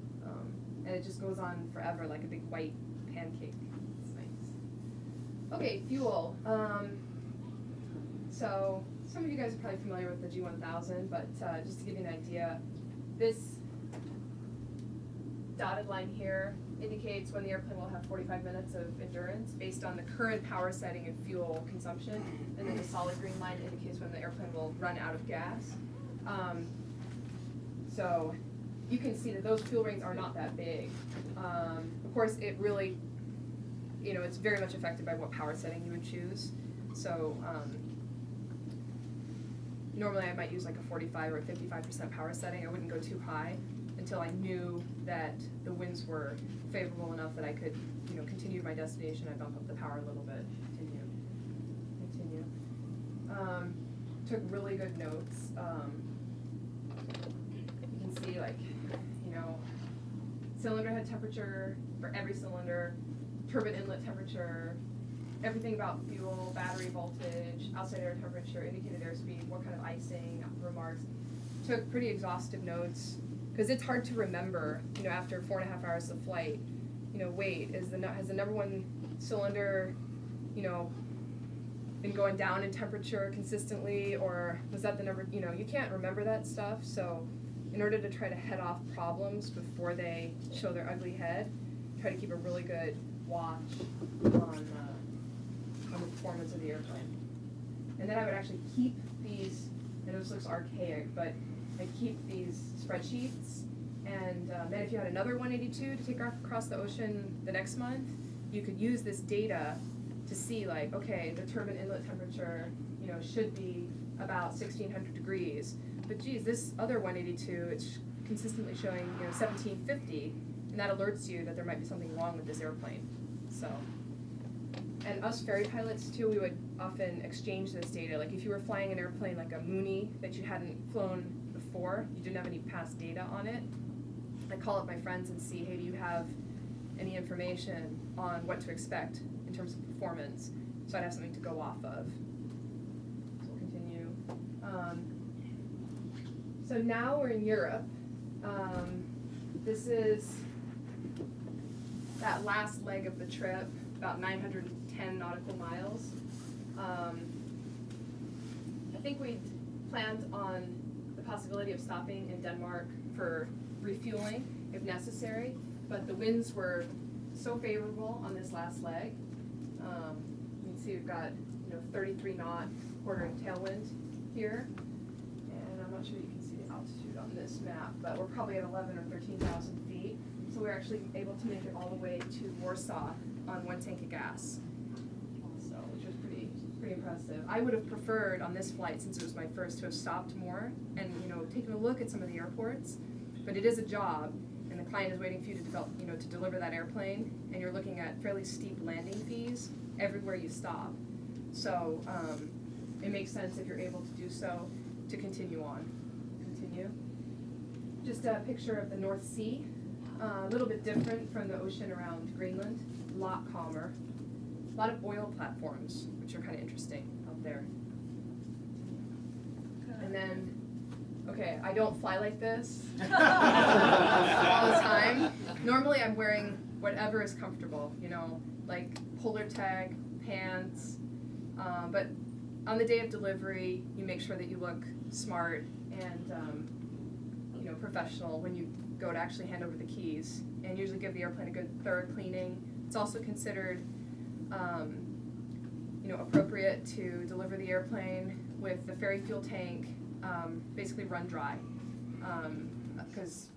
And it just goes on forever like a big white pancake. It's nice. Okay, fuel. So some of you guys are probably familiar with the G1000, but just to give you an idea, this dotted line here indicates when the airplane will have 45 minutes of endurance based on the current power setting and fuel consumption, and then the solid green line indicates when the airplane will run out of gas. So you can see that those fuel rings are not that big. Of course, it really, it's very much affected by what power setting you would choose. So normally I might use like a 45 or 55% power setting. I wouldn't go too high until I knew that the winds were favorable enough that I could, continue my destination. I'd bump up the power a little bit. Continue. Took really good notes. You can see cylinder head temperature for every cylinder, turbine inlet temperature, everything about fuel, battery voltage, outside air temperature, indicated airspeed, what kind of icing, remarks. Took pretty exhaustive notes because it's hard to remember, after 4.5 hours of flight, wait, has the number one cylinder, been going down in temperature consistently, or was that the number, you can't remember that stuff. So in order to try to head off problems before they show their ugly head, try to keep a really good watch on the performance of the airplane. And then I would actually keep these, and this looks archaic, but I'd keep these spreadsheets, and then if you had another 182 to take across the ocean the next month, you could use this data to see okay, the turbine inlet temperature, should be about 1600 degrees, but geez, this other 182, it's consistently showing, 1750, and that alerts you that there might be something wrong with this airplane. So, and us ferry pilots too, we would often exchange this data. Like if you were flying an airplane like a Mooney that you hadn't flown before, you didn't have any past data on it, I'd call up my friends and see, hey, do you have any information on what to expect in terms of performance? So I'd have something to go off of. So we'll continue. So now we're in Europe. This is that last leg of the trip, about 910 nautical miles. I think we planned on the possibility of stopping in Denmark for refueling if necessary, but the winds were so favorable on this last leg. You can see we've got 33 knot quarter tailwind here, and I'm not sure you can see the altitude on this map, but we're probably at 11 or 13,000 feet. So we're actually able to make it all the way to Warsaw on one tank of gas, so which was pretty impressive. I would have preferred on this flight, since it was my first, to have stopped more and taken a look at some of the airports, but it is a job, and the client is waiting for you to develop, to deliver that airplane, and you're looking at fairly steep landing fees everywhere you stop. So it makes sense if you're able to do so to continue on. Continue. Just a picture of the North Sea. A little bit different from the ocean around Greenland, a lot calmer. A lot of oil platforms, which are kind of interesting out there. And then, okay, I don't fly like this all the time. Normally I'm wearing whatever is comfortable, like polar tech, pants, but on the day of delivery, you make sure that you look smart and professional when you go to actually hand over the keys, and usually give the airplane a good thorough cleaning. It's also considered appropriate to deliver the airplane with the ferry fuel tank basically run dry, because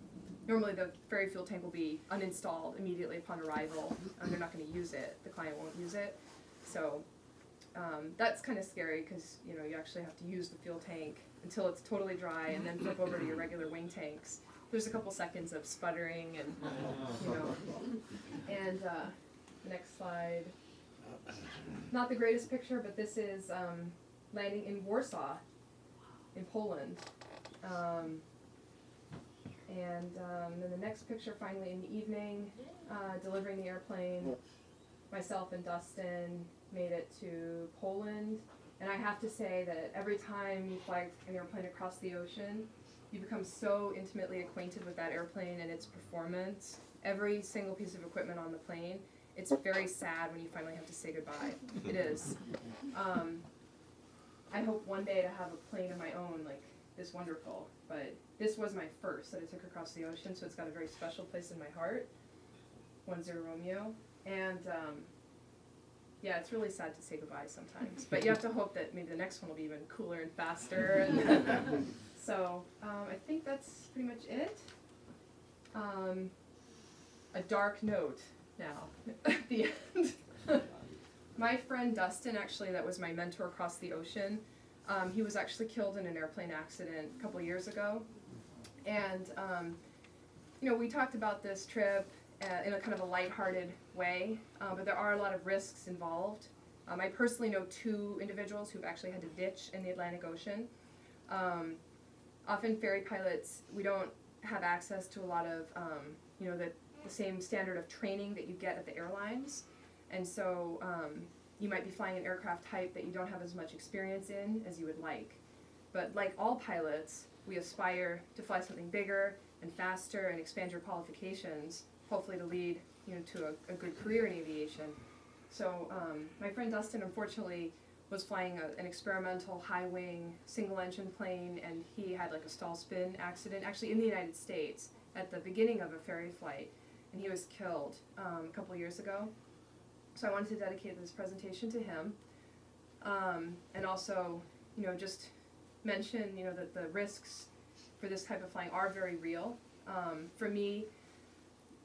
normally the ferry fuel tank will be uninstalled immediately upon arrival, and they're not going to use it. The client won't use it, so that's kind of scary because you actually have to use the fuel tank until it's totally dry, and then flip over to your regular wing tanks. There's a couple seconds of sputtering and and the next slide. Not the greatest picture, but this is landing in Warsaw, in Poland. And then the next picture, finally in the evening, delivering the airplane. Myself and Dustin made it to Poland. And I have to say that every time you fly an airplane across the ocean, you become so intimately acquainted with that airplane and its performance. Every single piece of equipment on the plane. It's very sad when you finally have to say goodbye. It is. I hope one day to have a plane of my own like this wonderful, but this was my first that I took across the ocean, so it's got a very special place in my heart. 10 Romeo. And yeah, it's really sad to say goodbye sometimes, but you have to hope that maybe the next one will be even cooler and faster. And so I think that's pretty much it. A dark note now at the end. My friend Dustin, actually, that was my mentor across the ocean, he was actually killed in an airplane accident a couple years ago. And, we talked about this trip in a kind of a lighthearted way, but there are a lot of risks involved. I personally know 2 individuals who've actually had to ditch in the Atlantic Ocean. Often ferry pilots, we don't have access to a lot of, the same standard of training that you get at the airlines. And so you might be flying an aircraft type that you don't have as much experience in as you would like. But like all pilots, we aspire to fly something bigger and faster and expand your qualifications, hopefully to lead to a good career in aviation. So my friend Dustin, unfortunately, was flying an experimental high-wing single-engine plane, and he had like a stall spin accident, actually in the United States, at the beginning of a ferry flight, and he was killed a couple years ago. So I wanted to dedicate this presentation to him, and also, just mention, that the risks for this type of flying are very real. For me,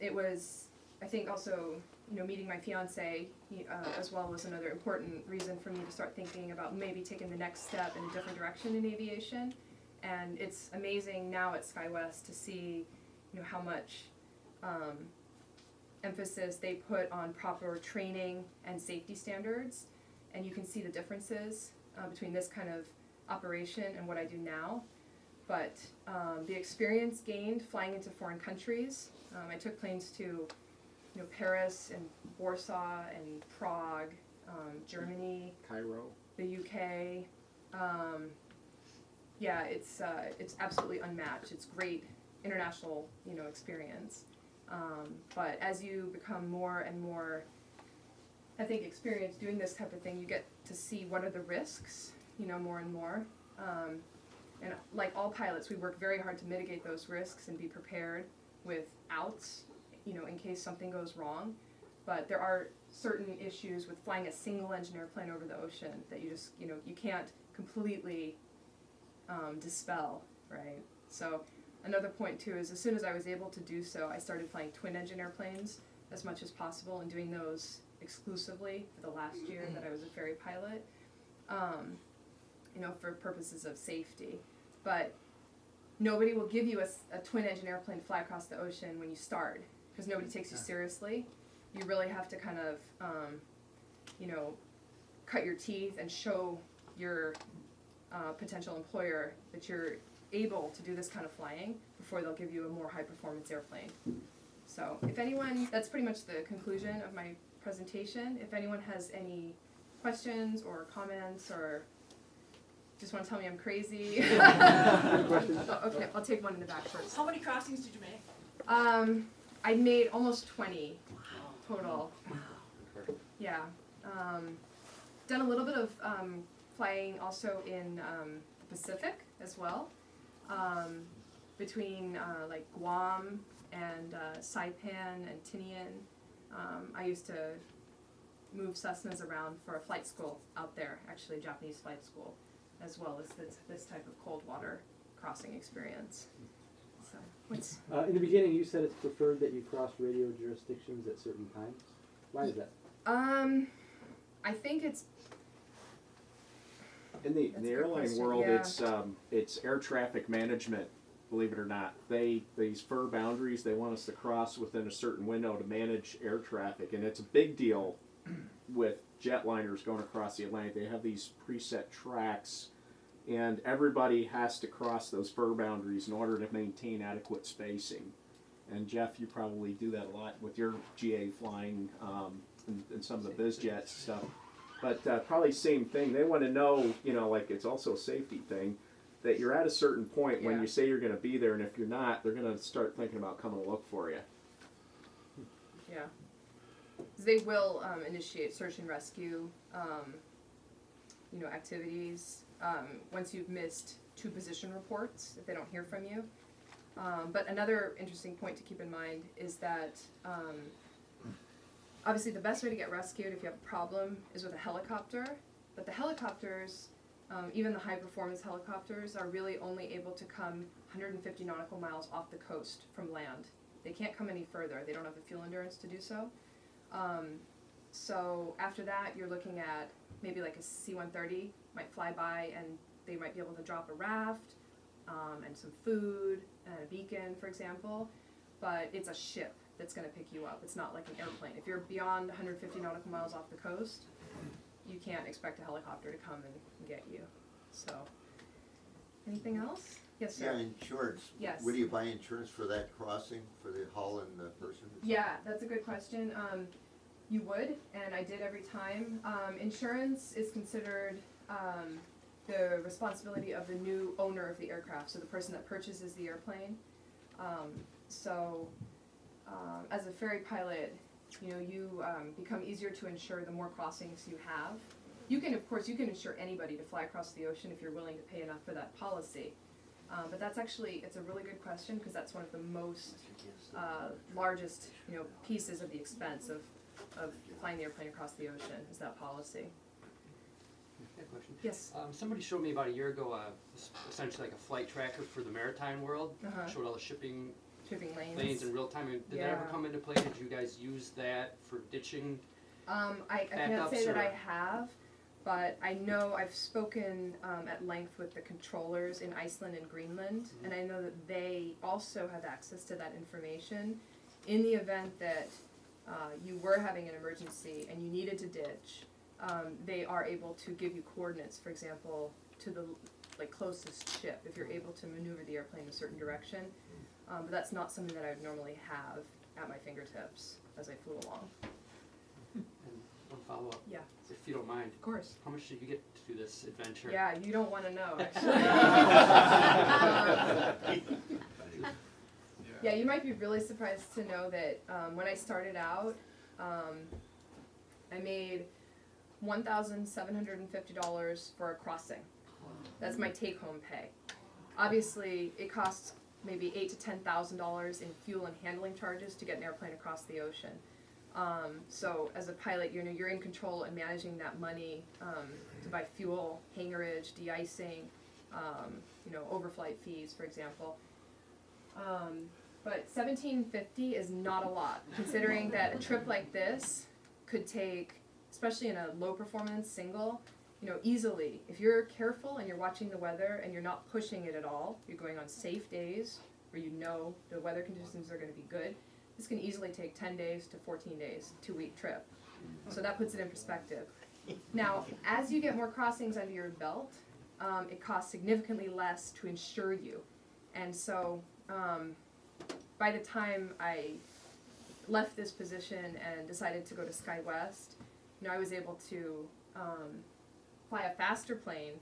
it was, I think, also, meeting my fiance as well was another important reason for me to start thinking about maybe taking the next step in a different direction in aviation. And it's amazing now at SkyWest to see, how much emphasis they put on proper training and safety standards, and you can see the differences between this kind of operation and what I do now. But the experience gained flying into foreign countries, I took planes to Paris and Warsaw and Prague, Germany, Cairo. the UK. It's absolutely unmatched. It's great international, experience. But as you become more and more, I think, experienced doing this type of thing, you get to see what are the risks, more and more. And like all pilots, we work very hard to mitigate those risks and be prepared with outs, in case something goes wrong. But there are certain issues with flying a single-engine airplane over the ocean that you just, you can't completely dispel, right? So another point, too, is as soon as I was able to do so, I started flying twin-engine airplanes as much as possible and doing those exclusively for the last year that I was a ferry pilot, for purposes of safety. But nobody will give you a twin-engine airplane to fly across the ocean when you start, because nobody takes you seriously. You really have to kind of, cut your teeth and show your potential employer that you're able to do this kind of flying before they'll give you a more high-performance airplane. So if anyone, that's pretty much the conclusion of my presentation. If anyone has any questions or comments or just want to tell me I'm crazy. Okay, I'll take one in the back first. How many crossings did you make? I made almost 20 total. Yeah. Done a little bit of flying also in the Pacific as well, between like Guam and Saipan and Tinian. I used to move Cessnas around for a flight school out there, actually a Japanese flight school, as well as this type of cold water crossing experience. So, what's in the beginning, you said it's preferred that you cross radio jurisdictions at certain times. Why is that? I think it's In the That's a good airline question, world, yeah. it's air traffic management. Believe it or not, these FIR boundaries, they want us to cross within a certain window to manage air traffic, and it's a big deal with jetliners going across the Atlantic. They have these preset tracks, and everybody has to cross those FIR boundaries in order to maintain adequate spacing. And Jeff, you probably do that a lot with your GA flying and some of the biz jets stuff. But probably same thing. They want to know, like it's also a safety thing, that you're at a certain point when Yeah. you say you're going to be there, and if you're not, they're going to start thinking about coming to look for you. Yeah. They will initiate search and rescue, activities once you've missed 2 position reports if they don't hear from you. But another interesting point to keep in mind is that obviously the best way to get rescued if you have a problem is with a helicopter, but the helicopters, even the high-performance helicopters, are really only able to come 150 nautical miles off the coast from land. They can't come any further. They don't have the fuel endurance to do so. So after that, you're looking at maybe like a C-130 might fly by, and they might be able to drop a raft and some food and a beacon, for example. But it's a ship that's going to pick you up. It's not like an airplane. If you're beyond 150 nautical miles off the coast, you can't expect a helicopter to come and get you. So, anything else? Yes, sir. Yeah, insurance. Yes. Where do you buy insurance for that crossing, for the hull and the person? Yeah, that's a good question. You would, and I did every time. Insurance is considered the responsibility of the new owner of the aircraft, so the person that purchases the airplane. As a ferry pilot, you become easier to insure the more crossings you have. You can, of course, insure anybody to fly across the ocean if you're willing to pay enough for that policy. But that's actually, it's a really good question, because that's one of the most largest, pieces of the expense of flying the airplane across the ocean, is that policy. I have a question. Yes. Somebody showed me about a year ago essentially like a flight tracker for the maritime world. Uh-huh. Showed all the shipping lanes in real time. Did that Yeah. ever come into play? Did you guys use that for ditching? I can't say Backups that I or- have, but I know I've spoken at length with the controllers in Iceland and Greenland, and I know that they also have access to that information. In the event that you were having an emergency and you needed to ditch, they are able to give you coordinates, for example, to the closest ship, if you're able to maneuver the airplane in a certain direction. But that's not something that I would normally have at my fingertips as I flew along. And one follow up. Yeah. If you don't mind. Of course. How much did you get to do this adventure? Yeah, you don't want to know, actually. Yeah, you might be really surprised to know that when I started out, I made $1,750 for a crossing. That's my take-home pay. Obviously, it costs maybe $8,000 to $10,000 in fuel and handling charges to get an airplane across the ocean. So as a pilot, you're in control and managing that money to buy fuel, hangarage, de-icing, overflight fees, for example. But $1,750 is not a lot, considering that a trip like this could take, especially in a low performance single, easily, if you're careful and you're watching the weather and you're not pushing it at all, you're going on safe days where the weather conditions are going to be good, this can easily take 10 days to 14 days, 2-week trip. So that puts it in perspective. Now, as you get more crossings under your belt, it costs significantly less to insure you. And so by the time I left this position and decided to go to SkyWest, I was able to fly a faster plane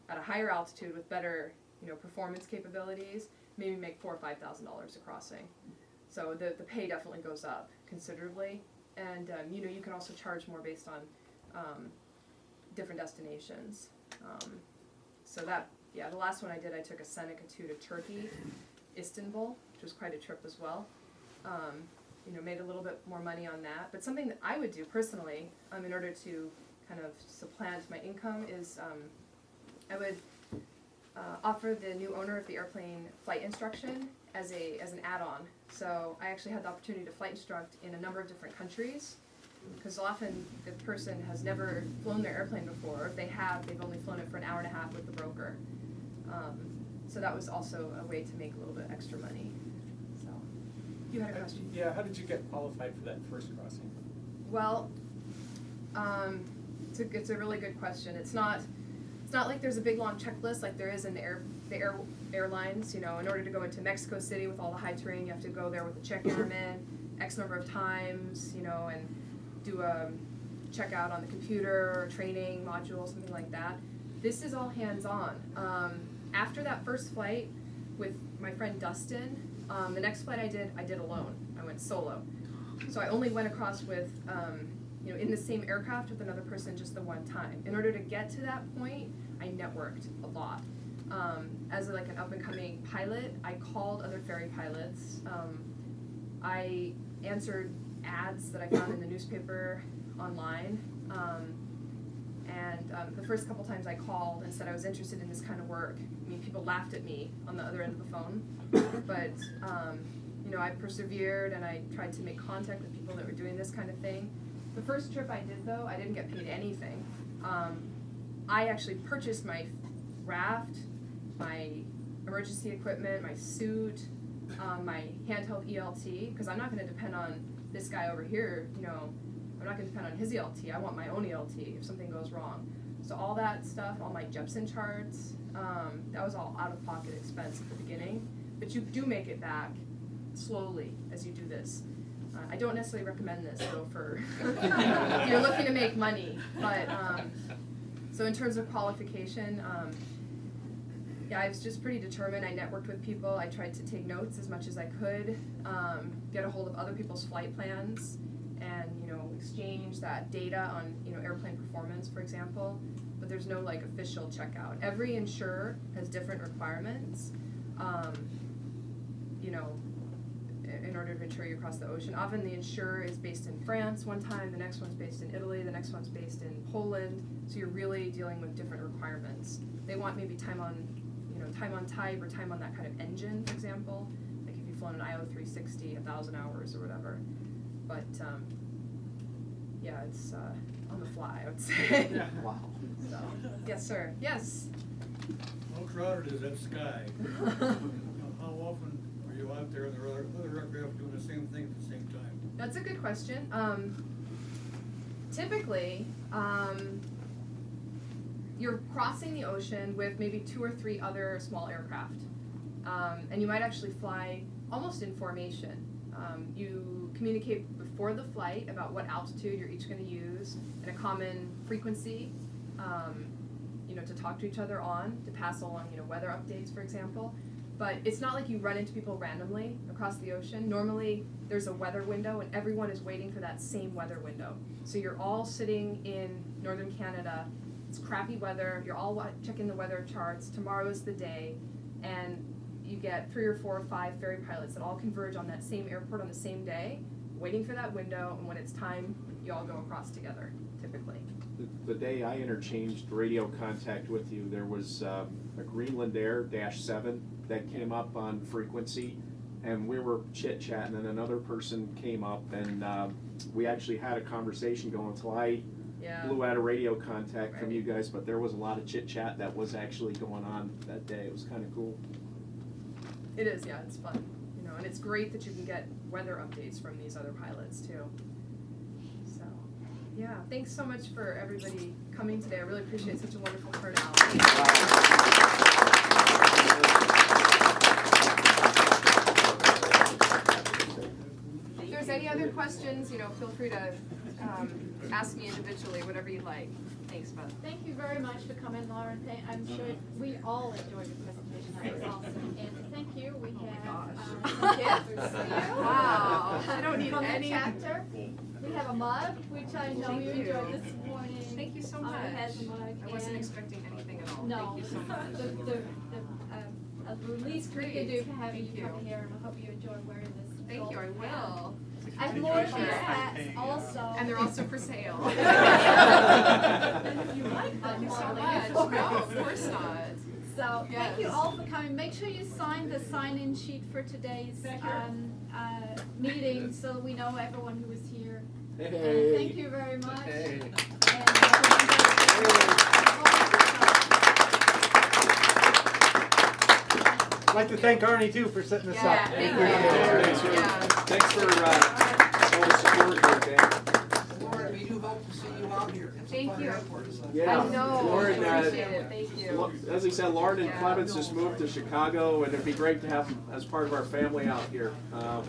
at a higher altitude with better, performance capabilities, maybe make $4,000 or $5,000 a crossing. So the pay definitely goes up considerably, and you can also charge more based on different destinations. So the last one I did, I took a Seneca 2 to Turkey, Istanbul, which was quite a trip as well. Made a little bit more money on that. But something that I would do personally, in order to kind of supplant my income, is I would offer the new owner of the airplane flight instruction as an add-on. So I actually had the opportunity to flight instruct in a number of different countries, because often the person has never flown their airplane before. If they have, they've only flown it for an hour and a half with the broker. So that was also a way to make a little bit extra money. So, you had a question? Yeah, how did you get qualified for that first crossing? Well, it's a really good question. It's not like there's a big long checklist like there is in the airlines. In order to go into Mexico City with all the high terrain, you have to go there with a check airman X number of times, and do a checkout on the computer or training module, something like that. This is all hands-on. After that first flight with my friend Dustin, the next flight I did alone. I went solo. So I only went across with, in the same aircraft with another person just the one time. In order to get to that point, I networked a lot. As an up-and-coming pilot, I called other ferry pilots. I answered ads that I found in the newspaper online. And the first couple times I called and said I was interested in this kind of work, people laughed at me on the other end of the phone. But, I persevered and I tried to make contact with people that were doing this kind of thing. The first trip I did though, I didn't get paid anything. I actually purchased my raft, my emergency equipment, my suit, my handheld ELT, because I'm not going to depend on this guy over here, you know, I'm not going to depend on his ELT, I want my own ELT if something goes wrong. So all that stuff, all my Jepson charts, that was all out-of-pocket expense at the beginning, but you do make it back slowly as you do this. I don't necessarily recommend this though for if you're looking to make money, but so in terms of qualification, yeah, I was just pretty determined. I networked with people. I tried to take notes as much as I could, get a hold of other people's flight plans, and you know, exchange that data on airplane performance, for example. But there's no like official checkout. Every insurer has different requirements. You know, in order to insure you across the ocean. Often the insurer is based in France one time, the next one's based in Italy, the next one's based in Poland. So you're really dealing with different requirements. They want maybe time on type or time on that kind of engine, for example. Like if you've flown an IO360 1,000 hours or whatever. But yeah, it's on the fly, I would say. Wow. So, yes, sir. Yes. How crowded is that sky? How often are you out there and there are other aircraft doing the same thing at the same time? That's a good question. Typically, you're crossing the ocean with maybe 2 or 3 other small aircraft. And you might actually fly almost in formation. You communicate before the flight about what altitude you're each going to use and a common frequency, to talk to each other on, to pass along, weather updates, for example. But it's not like you run into people randomly across the ocean. Normally, there's a weather window, and everyone is waiting for that same weather window. So you're all sitting in northern Canada. It's crappy weather. You're all checking the weather charts. Tomorrow's the day, and you get 3 or 4 or 5 ferry pilots that all converge on that same airport on the same day, waiting for that window, and when it's time, you all go across together, typically. The day I interchanged radio contact with you, there was a Greenland Air -7 that came up on frequency, and we were chit-chatting, and another person came up, and we actually had a conversation going until I blew out a radio contact from you guys, but there was a lot of chit-chat that was actually going on that day. It was kind of cool. It is, yeah, it's fun, and it's great that you can get weather updates from these other pilots too. So, yeah, thanks so much for everybody coming today. I really appreciate such a wonderful turnout. If there's any other questions, feel free to ask me individually, whatever you'd like. Thanks, Beth. Thank you very much for coming, Lauren. I'm sure we all enjoyed your presentation. That was awesome. And thank you. We have gifts for you. Wow. I don't need From any. the chapter. We have a mug, which I know Thank you you. enjoyed this morning. Thank you so much. Has a mug. I wasn't and expecting anything at all. No. Thank you so much. The least we can do for having Thank you you. come here, and I hope you enjoy wearing this. Thank you, I gold hat. will. I have more of these hats also. And they're also for sale. And if you like Thank them, you so I'll much. leave it for No, you. of course not. So, thank you Yes. all for coming. Make sure you sign the sign-in sheet for today's meeting, so we know everyone who was here. And thank you very much. And, I'd like to thank Arnie too for setting this Yeah, up. thank Appreciate you. it. Yeah. Thanks for all the support here, Dan. Lauren, we do hope to see you out here. It's a Thank fun you. airport, so. Yeah. I know. Lauren, I appreciate it. Thank you. As he said, Lauren and Yeah. Clemens just moved to Chicago, and it'd be great to have them as part of our family out here.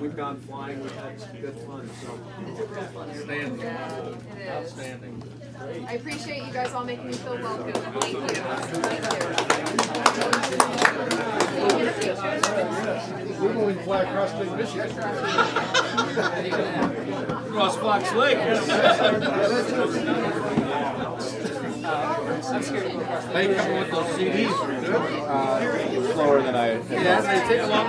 We've gone flying, we've had some good fun, so. It's a real fun airport. Yeah, it is. Outstanding. I appreciate you guys all making me feel welcome. Thank you. Thank you. Get a picture. We're going to fly across Lake Michigan. Cross Fox Lake. They come with those CDs. Slower than I. Yeah, they take a long